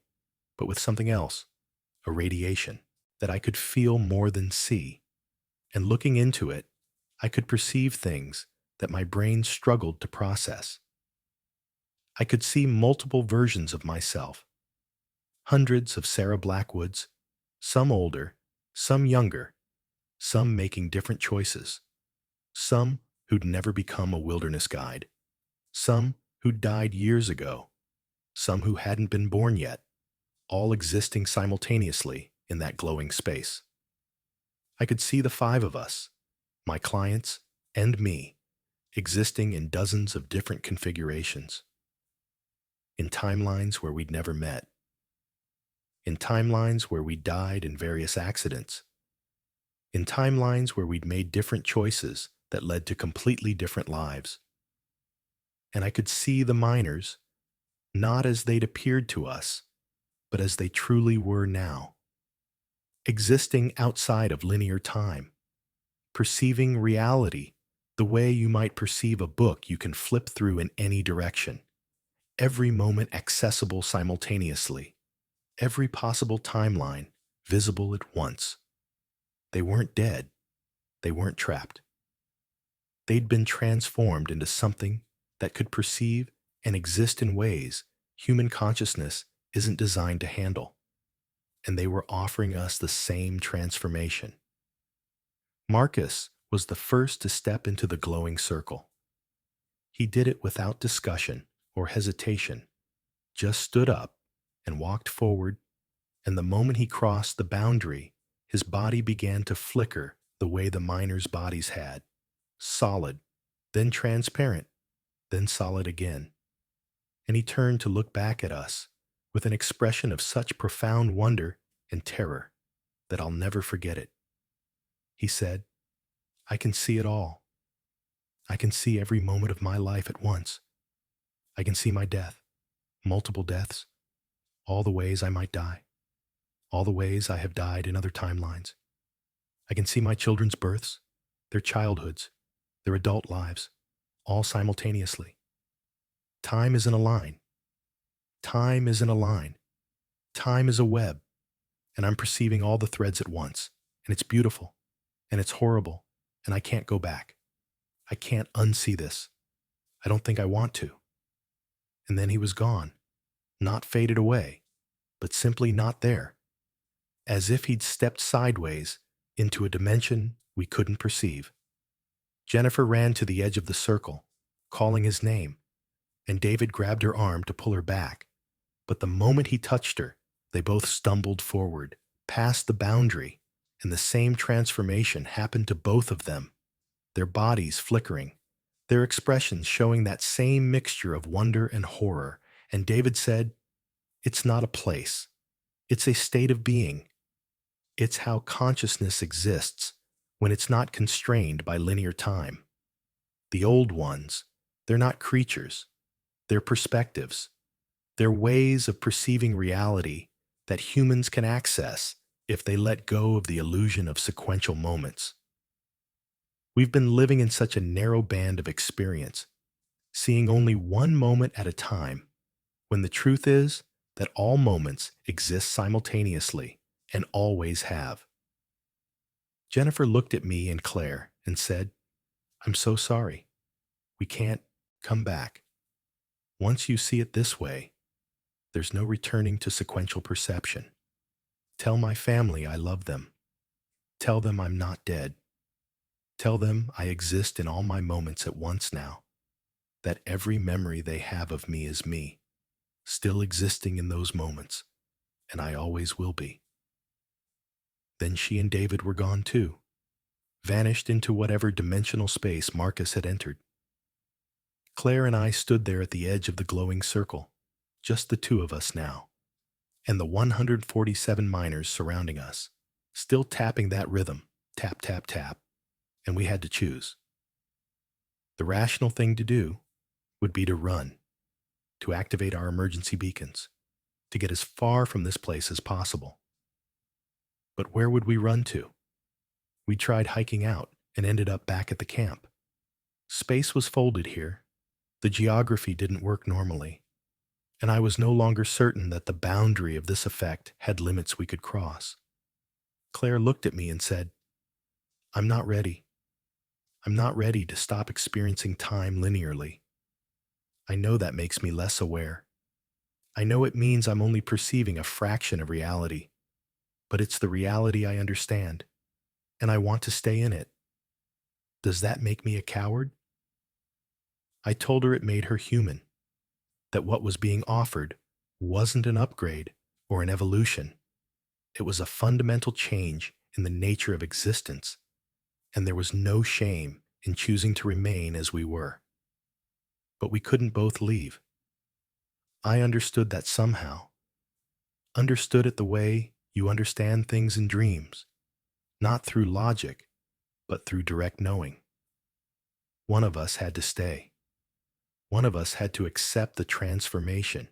but with something else, a radiation that I could feel more than see. And looking into it, I could perceive things that my brain struggled to process. I could see multiple versions of myself, hundreds of Sarah Blackwoods, some older, some younger, some making different choices, some who'd never become a wilderness guide, some who died years ago, some who hadn't been born yet, all existing simultaneously in that glowing space. I could see the five of us, my clients and me, existing in dozens of different configurations, in timelines where we'd never met, in timelines where we died in various accidents, in timelines where we'd made different choices that led to completely different lives. And I could see the miners, not as they'd appeared to us, but as they truly were now, existing outside of linear time, perceiving reality the way you might perceive a book you can flip through in any direction, every moment accessible simultaneously, every possible timeline visible at once. They weren't dead. They weren't trapped. They'd been transformed into something that could perceive and exist in ways human consciousness isn't designed to handle. And they were offering us the same transformation. Marcus was the first to step into the glowing circle. He did it without discussion or hesitation, just stood up and walked forward, and the moment he crossed the boundary, his body began to flicker the way the miners' bodies had, solid, then transparent, then solid again. And he turned to look back at us with an expression of such profound wonder and terror that I'll never forget it. He said, "I can see it all. I can see every moment of my life at once. I can see my death, multiple deaths, all the ways I might die, all the ways I have died in other timelines. I can see my children's births, their childhoods, their adult lives, all simultaneously. Time isn't a line. Time isn't a line. Time is a web, and I'm perceiving all the threads at once, and it's beautiful, and it's horrible, and I can't go back. I can't unsee this. I don't think I want to." And then he was gone, not faded away, but simply not there, as if he'd stepped sideways into a dimension we couldn't perceive. Jennifer ran to the edge of the circle, calling his name, and David grabbed her arm to pull her back. But the moment he touched her, they both stumbled forward, past the boundary, and the same transformation happened to both of them, their bodies flickering, their expressions showing that same mixture of wonder and horror. And David said, "It's not a place. It's a state of being. It's how consciousness exists when it's not constrained by linear time. The old ones, they're not creatures. They're perspectives. They're ways of perceiving reality that humans can access if they let go of the illusion of sequential moments. We've been living in such a narrow band of experience, seeing only one moment at a time, when the truth is that all moments exist simultaneously and always have." Jennifer looked at me and Claire and said, "I'm so sorry. We can't come back. Once you see it this way, there's no returning to sequential perception. Tell my family I love them." Tell them I'm not dead. Tell them I exist in all my moments at once now, that every memory they have of me is me, still existing in those moments, and I always will be. Then she and David were gone too, vanished into whatever dimensional space Marcus had entered. Claire and I stood there at the edge of the glowing circle, just the two of us now, and the 147 miners surrounding us, still tapping that rhythm, tap, tap, tap, and we had to choose. The rational thing to do would be to run, to activate our emergency beacons, to get as far from this place as possible. But where would we run to? We tried hiking out and ended up back at the camp. Space was folded here. The geography didn't work normally, and I was no longer certain that the boundary of this effect had limits we could cross. Claire looked at me and said, "I'm not ready. I'm not ready to stop experiencing time linearly. I know that makes me less aware. I know it means I'm only perceiving a fraction of reality, but it's the reality I understand, and I want to stay in it. Does that make me a coward?" I told her it made her human, that what was being offered wasn't an upgrade or an evolution. It was a fundamental change in the nature of existence, and there was no shame in choosing to remain as we were. But we couldn't both leave. I understood that somehow, understood it the way you understand things in dreams, not through logic, but through direct knowing. One of us had to stay. One of us had to accept the transformation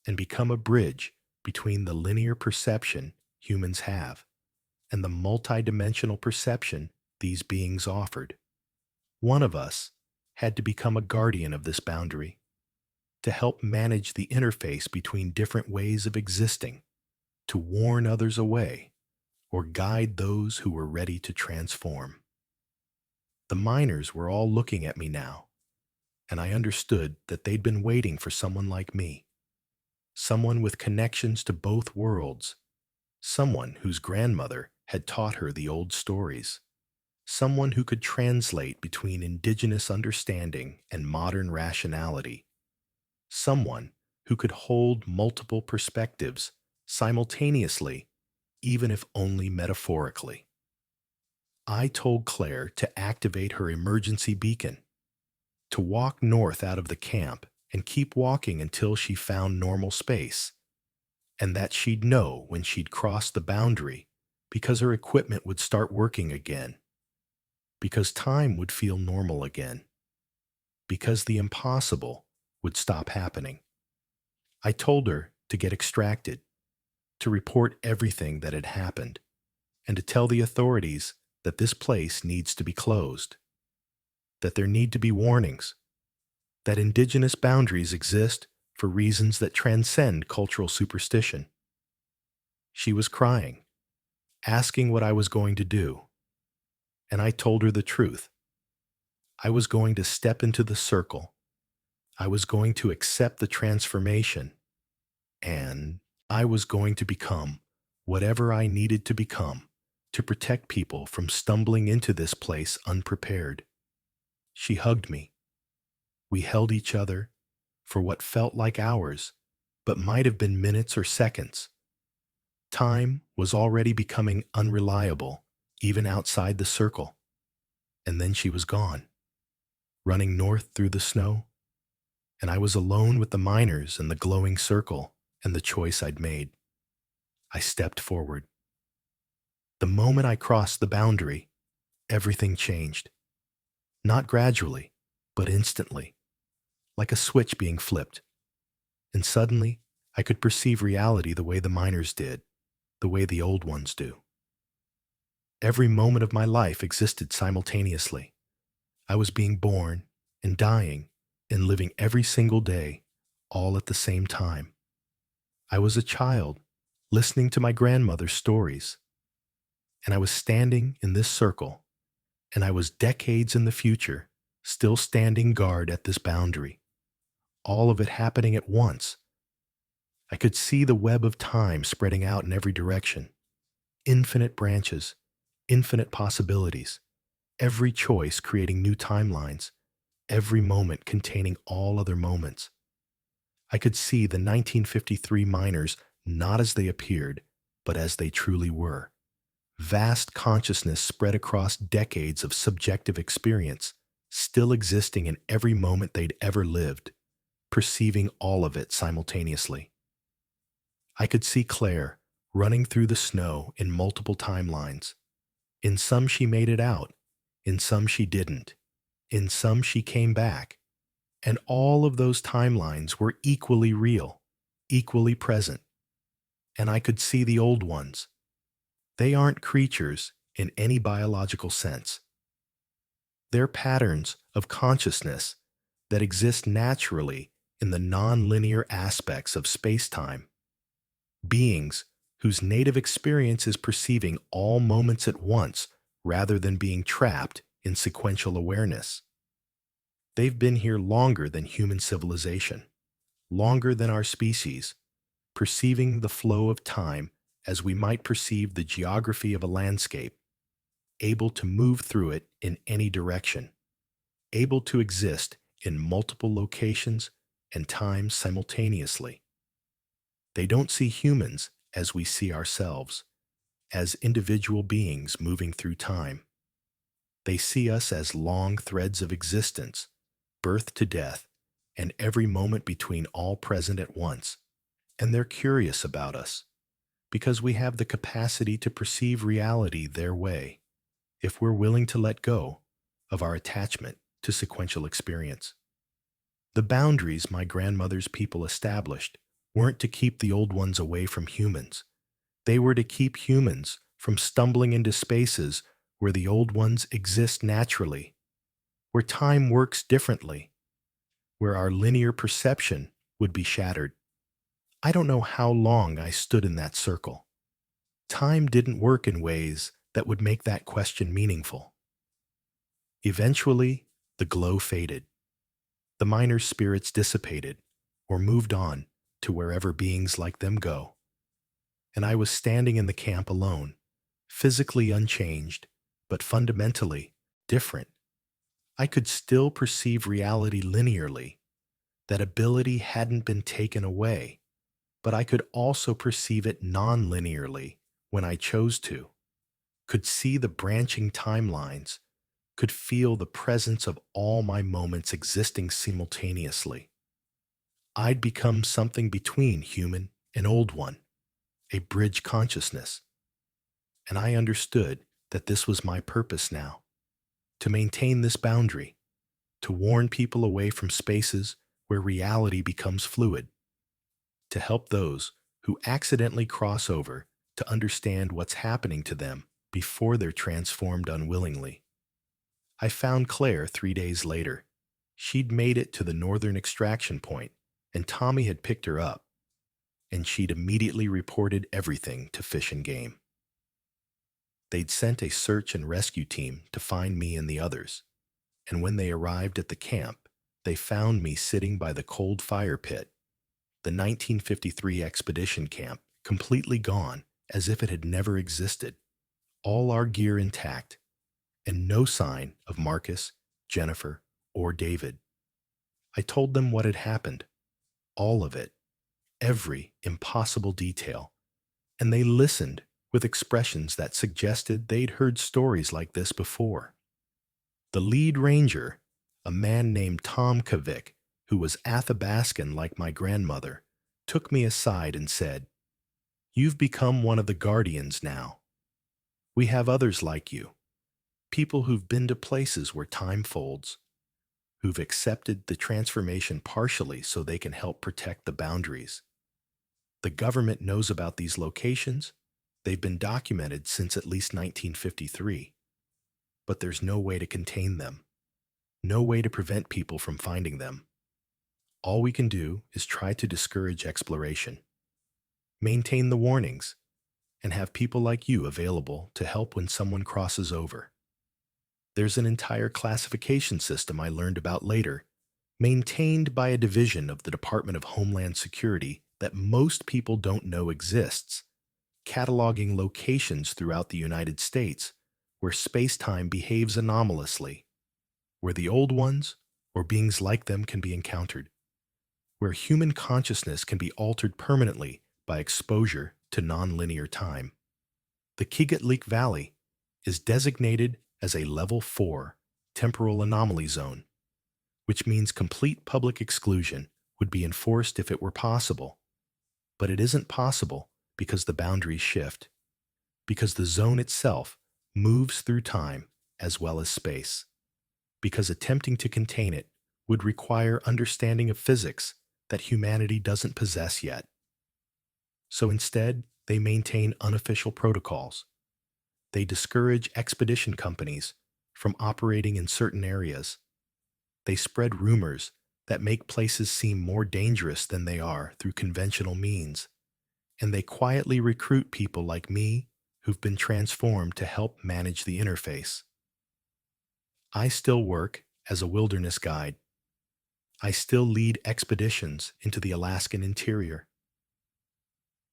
and become a bridge between the linear perception humans have and the multidimensional perception these beings offered. One of us had to become a guardian of this boundary, to help manage the interface between different ways of existing, to warn others away, or guide those who were ready to transform. The miners were all looking at me now, and I understood that they'd been waiting for someone like me, someone with connections to both worlds, someone whose grandmother had taught her the old stories, someone who could translate between indigenous understanding and modern rationality, someone who could hold multiple perspectives simultaneously, even if only metaphorically. I told Claire to activate her emergency beacon, to walk north out of the camp and keep walking until she found normal space, and that she'd know when she'd crossed the boundary because her equipment would start working again, because time would feel normal again, because the impossible would stop happening. I told her to get extracted, to report everything that had happened, and to tell the authorities that this place needs to be closed, that there need to be warnings, that indigenous boundaries exist for reasons that transcend cultural superstition. She was crying, asking what I was going to do, and I told her the truth. I was going to step into the circle. I was going to accept the transformation, and I was going to become whatever I needed to become to protect people from stumbling into this place unprepared. She hugged me. We held each other for what felt like hours, but might have been minutes or seconds. Time was already becoming unreliable, even outside the circle. And then she was gone, running north through the snow, and I was alone with the miners and the glowing circle and the choice I'd made. I stepped forward. The moment I crossed the boundary, everything changed. Not gradually, but instantly, like a switch being flipped. And suddenly, I could perceive reality the way the miners did, the way the old ones do. Every moment of my life existed simultaneously. I was being born and dying and living every single day, all at the same time. I was a child, listening to my grandmother's stories, and I was standing in this circle, and I was decades in the future, still standing guard at this boundary, all of it happening at once. I could see the web of time spreading out in every direction, infinite branches, infinite possibilities, every choice creating new timelines, every moment containing all other moments. I could see the 1953 miners not as they appeared, but as they truly were. Vast consciousness spread across decades of subjective experience, still existing in every moment they'd ever lived, perceiving all of it simultaneously. I could see Claire running through the snow in multiple timelines. In some she made it out, in some she didn't, in some she came back, and all of those timelines were equally real, equally present. And I could see the old ones. They aren't creatures in any biological sense. They're patterns of consciousness that exist naturally in the non-linear aspects of space-time. Beings whose native experience is perceiving all moments at once rather than being trapped in sequential awareness. They've been here longer than human civilization, longer than our species, perceiving the flow of time as we might perceive the geography of a landscape, able to move through it in any direction, able to exist in multiple locations and times simultaneously. They don't see humans as we see ourselves, as individual beings moving through time. They see us as long threads of existence, birth to death, and every moment between all present at once. And they're curious about us, because we have the capacity to perceive reality their way, if we're willing to let go of our attachment to sequential experience. The boundaries my grandmother's people established weren't to keep the old ones away from humans. They were to keep humans from stumbling into spaces where the old ones exist naturally, where time works differently, where our linear perception would be shattered. I don't know how long I stood in that circle. Time didn't work in ways that would make that question meaningful. Eventually, the glow faded. The miners' spirits dissipated or moved on to wherever beings like them go. And I was standing in the camp alone, physically unchanged, but fundamentally different. I could still perceive reality linearly. That ability hadn't been taken away, but I could also perceive it non-linearly when I chose to, could see the branching timelines, could feel the presence of all my moments existing simultaneously. I'd become something between human and old one, a bridge consciousness. And I understood that this was my purpose now, to maintain this boundary, to warn people away from spaces where reality becomes fluid, to help those who accidentally cross over to understand what's happening to them before they're transformed unwillingly. I found Claire 3 days later. She'd made it to the northern extraction point, and Tommy had picked her up, and she'd immediately reported everything to Fish and Game. They'd sent a search and rescue team to find me and the others, and when they arrived at the camp, they found me sitting by the cold fire pit, the 1953 expedition camp, completely gone, as if it had never existed, all our gear intact, and no sign of Marcus, Jennifer, or David. I told them what had happened, all of it, every impossible detail, and they listened with expressions that suggested they'd heard stories like this before. The lead ranger, a man named Tom Kigatlik, who was Athabascan like my grandmother, took me aside and said, "You've become one of the guardians now. We have others like you, people who've been to places where time folds, who've accepted the transformation partially so they can help protect the boundaries. The government knows about these locations. They've been documented since at least 1953. But there's no way to contain them, no way to prevent people from finding them. All we can do is try to discourage exploration, maintain the warnings, and have people like you available to help when someone crosses over. There's an entire classification system I learned about later, maintained by a division of the Department of Homeland Security that most people don't know exists, cataloging locations throughout the United States where space-time behaves anomalously, where the old ones or beings like them can be encountered, where human consciousness can be altered permanently by exposure to nonlinear time. The Kigatlik Valley is designated as a Level 4 temporal anomaly zone, which means complete public exclusion would be enforced if it were possible. But it isn't possible because the boundaries shift, because the zone itself moves through time as well as space, because attempting to contain it would require understanding of physics that humanity doesn't possess yet. So instead, they maintain unofficial protocols. They discourage expedition companies from operating in certain areas. They spread rumors that make places seem more dangerous than they are through conventional means. And they quietly recruit people like me who've been transformed to help manage the interface. I still work as a wilderness guide. I still lead expeditions into the Alaskan interior.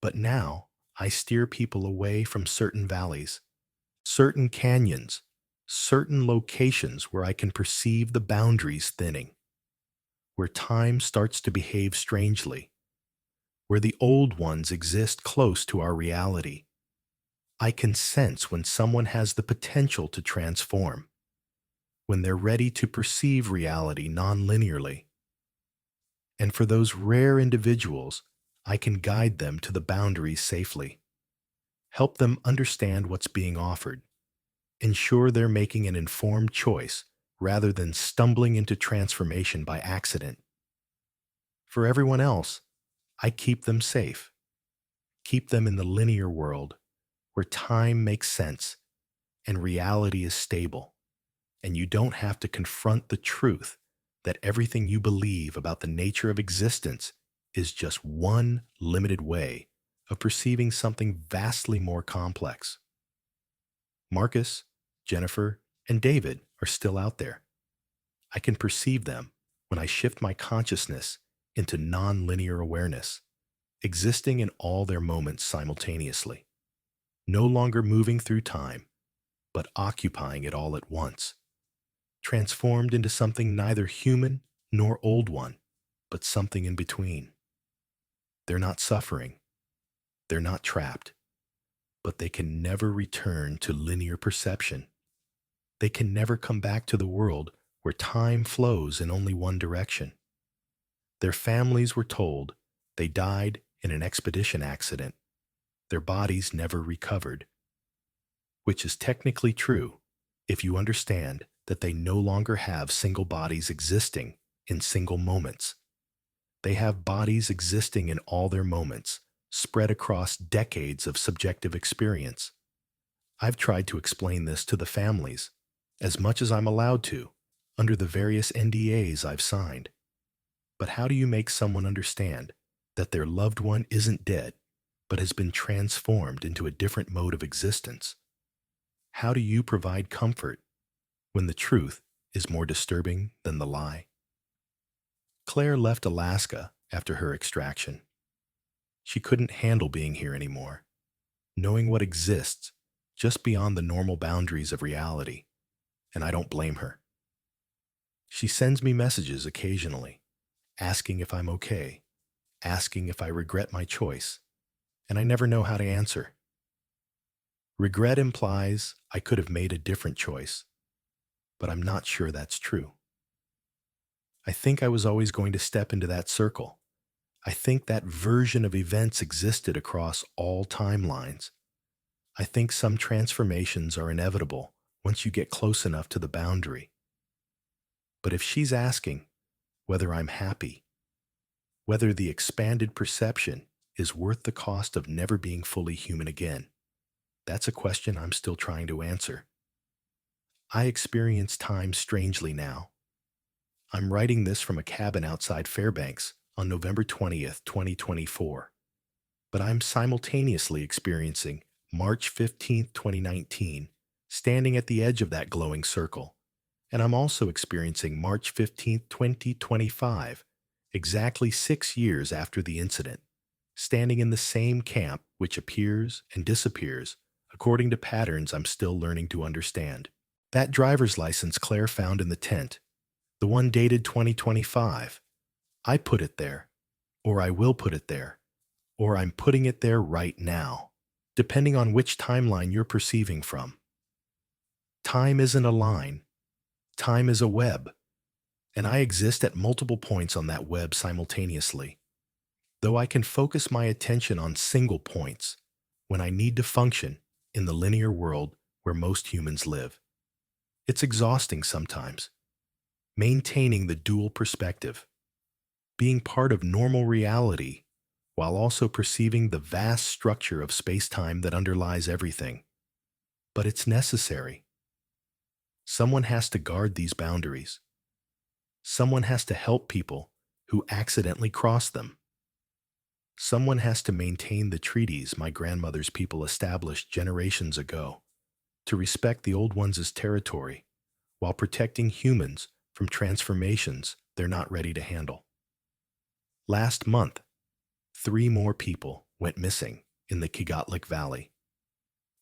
But now I steer people away from certain valleys, certain canyons, certain locations where I can perceive the boundaries thinning, where time starts to behave strangely, where the old ones exist close to our reality. I can sense when someone has the potential to transform, when they're ready to perceive reality non-linearly. And for those rare individuals, I can guide them to the boundaries safely, help them understand what's being offered, ensure they're making an informed choice rather than stumbling into transformation by accident. For everyone else, I keep them safe, keep them in the linear world where time makes sense and reality is stable, and you don't have to confront the truth that everything you believe about the nature of existence is just one limited way of perceiving something vastly more complex. Marcus, Jennifer, and David are still out there. I can perceive them when I shift my consciousness into non-linear awareness, existing in all their moments simultaneously, no longer moving through time, but occupying it all at once, transformed into something neither human nor old one, but something in between. They're not suffering, they're not trapped, but they can never return to linear perception. They can never come back to the world where time flows in only one direction. Their families were told they died in an expedition accident. Their bodies never recovered, which is technically true if you understand that they no longer have single bodies existing in single moments. They have bodies existing in all their moments, spread across decades of subjective experience. I've tried to explain this to the families, as much as I'm allowed to, under the various NDAs I've signed. But how do you make someone understand that their loved one isn't dead, but has been transformed into a different mode of existence? How do you provide comfort when the truth is more disturbing than the lie? Claire left Alaska after her extraction. She couldn't handle being here anymore, knowing what exists just beyond the normal boundaries of reality, and I don't blame her. She sends me messages occasionally, asking if I'm okay, asking if I regret my choice, and I never know how to answer. Regret implies I could have made a different choice, but I'm not sure that's true. I think I was always going to step into that circle. I think that version of events existed across all timelines. I think some transformations are inevitable once you get close enough to the boundary. But if she's asking whether I'm happy, whether the expanded perception is worth the cost of never being fully human again, that's a question I'm still trying to answer. I experience time strangely now. I'm writing this from a cabin outside Fairbanks on November 20th, 2024, but I'm simultaneously experiencing March 15th, 2019, standing at the edge of that glowing circle, and I'm also experiencing March 15th, 2025, exactly 6 years after the incident, standing in the same camp which appears and disappears according to patterns I'm still learning to understand. That driver's license Claire found in the tent, the one dated 2025, I put it there, or I will put it there, or I'm putting it there right now, depending on which timeline you're perceiving from. Time isn't a line, time is a web, and I exist at multiple points on that web simultaneously, though I can focus my attention on single points when I need to function in the linear world where most humans live. It's exhausting sometimes, maintaining the dual perspective, being part of normal reality while also perceiving the vast structure of space-time that underlies everything. But it's necessary. Someone has to guard these boundaries. Someone has to help people who accidentally cross them. Someone has to maintain the treaties my grandmother's people established generations ago, to respect the old ones' territory while protecting humans from transformations they're not ready to handle. Last month, 3 more people went missing in the Kigatlik Valley.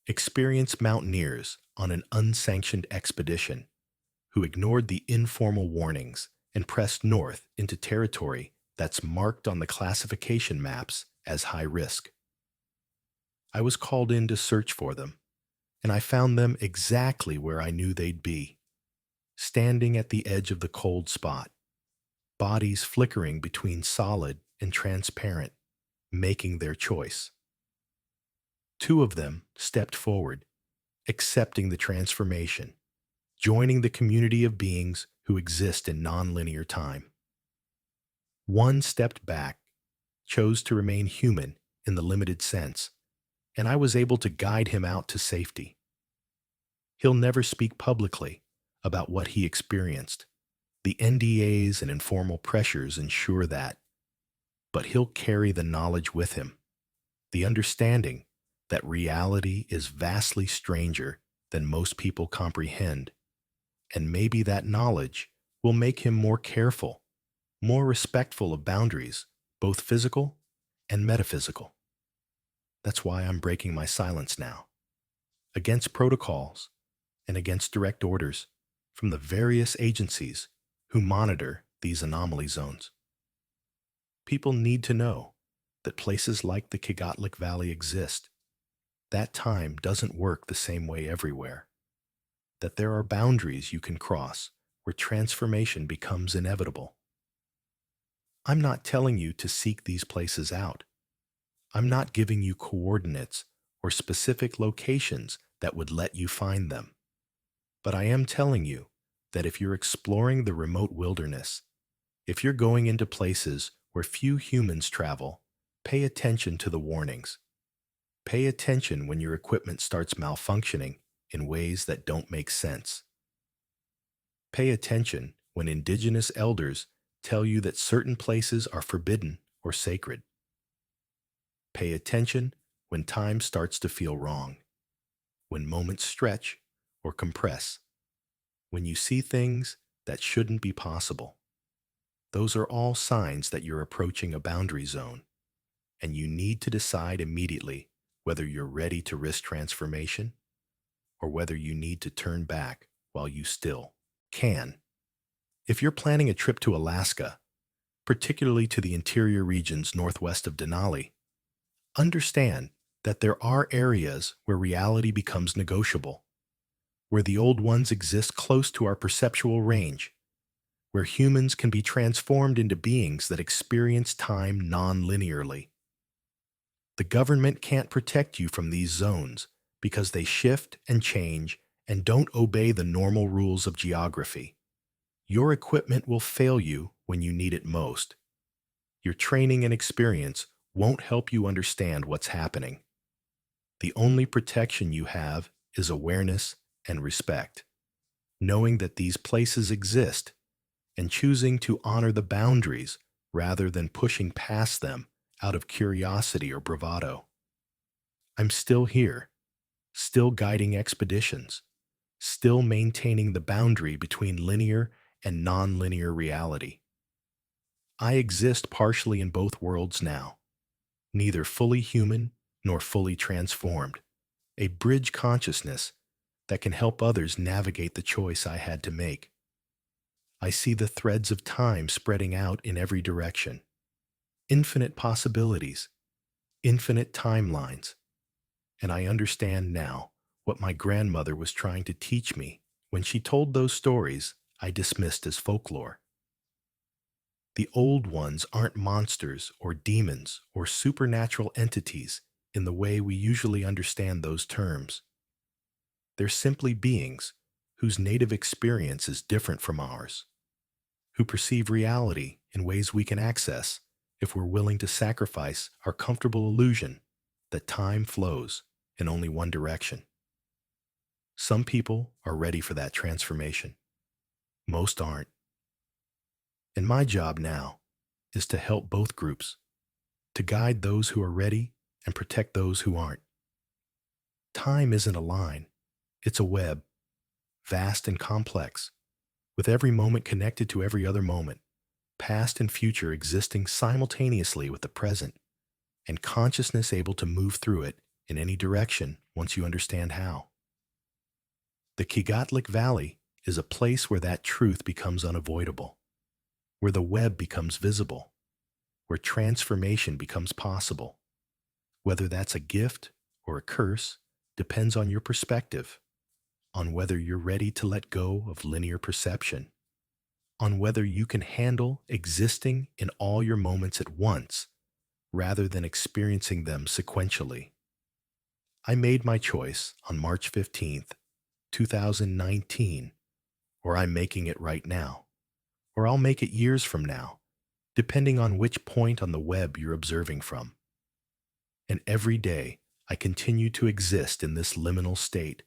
Experienced mountaineers on an unsanctioned expedition who ignored the informal warnings and pressed north into territory that's marked on the classification maps as high risk. I was called in to search for them, and I found them exactly where I knew they'd be, standing at the edge of the cold spot, bodies flickering between solid and transparent, making their choice. 2 of them stepped forward, accepting the transformation, joining the community of beings who exist in nonlinear time. 1 stepped back, chose to remain human in the limited sense, and I was able to guide him out to safety. He'll never speak publicly about what he experienced. The NDAs and informal pressures ensure that. But he'll carry the knowledge with him, the understanding that reality is vastly stranger than most people comprehend, and maybe that knowledge will make him more careful, more respectful of boundaries, both physical and metaphysical. That's why I'm breaking my silence now, against protocols and against direct orders from the various agencies who monitor these anomaly zones. People need to know that places like the Kigatlik Valley exist. That time doesn't work the same way everywhere. That there are boundaries you can cross where transformation becomes inevitable. I'm not telling you to seek these places out. I'm not giving you coordinates or specific locations that would let you find them. But I am telling you that if you're exploring the remote wilderness, if you're going into places where few humans travel, pay attention to the warnings. Pay attention when your equipment starts malfunctioning in ways that don't make sense. Pay attention when indigenous elders tell you that certain places are forbidden or sacred. Pay attention when time starts to feel wrong, when moments stretch or compress, when you see things that shouldn't be possible. Those are all signs that you're approaching a boundary zone, and you need to decide immediately whether you're ready to risk transformation or whether you need to turn back while you still can. If you're planning a trip to Alaska, particularly to the interior regions northwest of Denali, understand that there are areas where reality becomes negotiable, where the old ones exist close to our perceptual range, where humans can be transformed into beings that experience time non-linearly. The government can't protect you from these zones because they shift and change and don't obey the normal rules of geography. Your equipment will fail you when you need it most. Your training and experience won't help you understand what's happening. The only protection you have is awareness and respect, knowing that these places exist and choosing to honor the boundaries rather than pushing past them out of curiosity or bravado. I'm still here, still guiding expeditions, still maintaining the boundary between linear and non-linear reality. I exist partially in both worlds now, neither fully human nor fully transformed, a bridge consciousness that can help others navigate the choice I had to make. I see the threads of time spreading out in every direction, infinite possibilities, infinite timelines, and I understand now what my grandmother was trying to teach me when she told those stories I dismissed as folklore. The old ones aren't monsters or demons or supernatural entities in the way we usually understand those terms. They're simply beings whose native experience is different from ours, who perceive reality in ways we can access if we're willing to sacrifice our comfortable illusion that time flows in only one direction. Some people are ready for that transformation. Most aren't. And my job now is to help both groups, to guide those who are ready and protect those who aren't. Time isn't a line, it's a web, vast and complex, with every moment connected to every other moment, past and future existing simultaneously with the present, and consciousness able to move through it in any direction once you understand how. The Kigatlik Valley is a place where that truth becomes unavoidable, where the web becomes visible, where transformation becomes possible. Whether that's a gift or a curse depends on your perspective, on whether you're ready to let go of linear perception, on whether you can handle existing in all your moments at once rather than experiencing them sequentially. I made my choice on March 15th, 2019, or I'm making it right now, or I'll make it years from now, depending on which point on the web you're observing from. And every day, I continue to exist in this liminal state.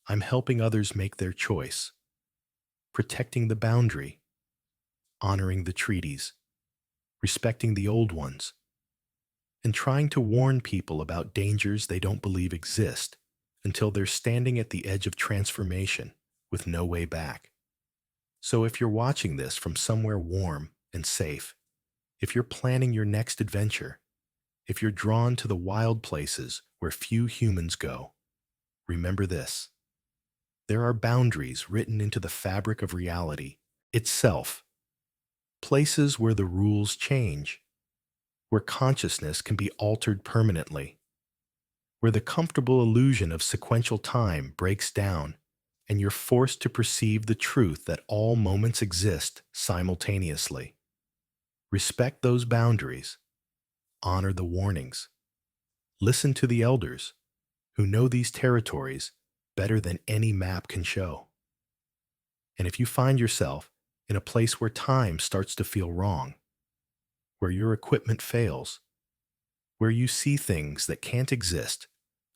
I'm helping others make their choice, protecting the boundary, honoring the treaties, respecting the old ones, and trying to warn people about dangers they don't believe exist until they're standing at the edge of transformation with no way back. So if you're watching this from somewhere warm and safe, if you're planning your next adventure, if you're drawn to the wild places where few humans go, remember this. There are boundaries written into the fabric of reality itself, places where the rules change, where consciousness can be altered permanently, where the comfortable illusion of sequential time breaks down and you're forced to perceive the truth that all moments exist simultaneously. Respect those boundaries, honor the warnings, listen to the elders who know these territories better than any map can show. And if you find yourself in a place where time starts to feel wrong, where your equipment fails, where you see things that can't exist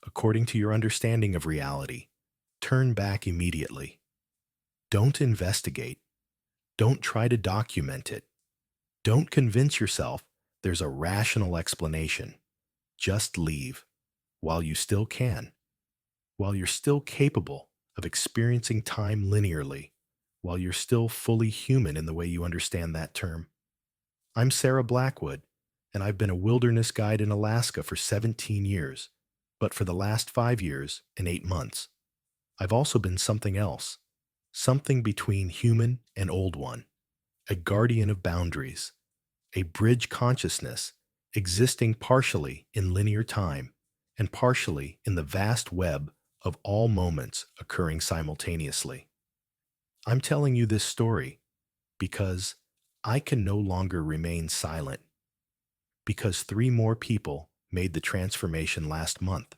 according to your understanding of reality, turn back immediately. Don't investigate. Don't try to document it. Don't convince yourself there's a rational explanation. Just leave while you still can, while you're still capable of experiencing time linearly, while you're still fully human in the way you understand that term. I'm Sarah Blackwood, and I've been a wilderness guide in Alaska for 17 years, but for the last 5 years and 8 months, I've also been something else, something between human and old one, a guardian of boundaries, a bridge consciousness existing partially in linear time and partially in the vast web of all moments occurring simultaneously. I'm telling you this story because I can no longer remain silent, because 3 more people made the transformation last month,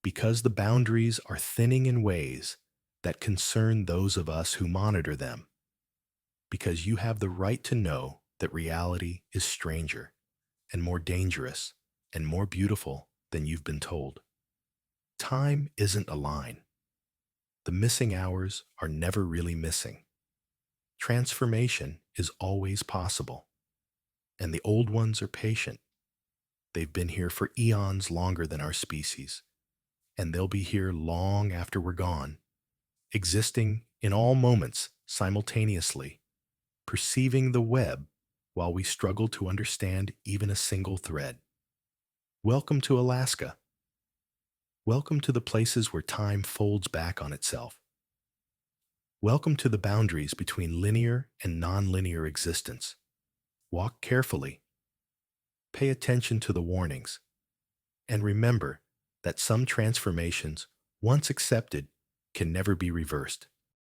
because the boundaries are thinning in ways that concern those of us who monitor them, because you have the right to know that reality is stranger and more dangerous and more beautiful than you've been told. Time isn't a line. The missing hours are never really missing. Transformation is always possible, and the old ones are patient. They've been here for eons longer than our species, and they'll be here long after we're gone, existing in all moments simultaneously, perceiving the web while we struggle to understand even a single thread. Welcome to Alaska. Welcome to the places where time folds back on itself. Welcome to the boundaries between linear and nonlinear existence. Walk carefully, pay attention to the warnings, and remember that some transformations, once accepted, can never be reversed.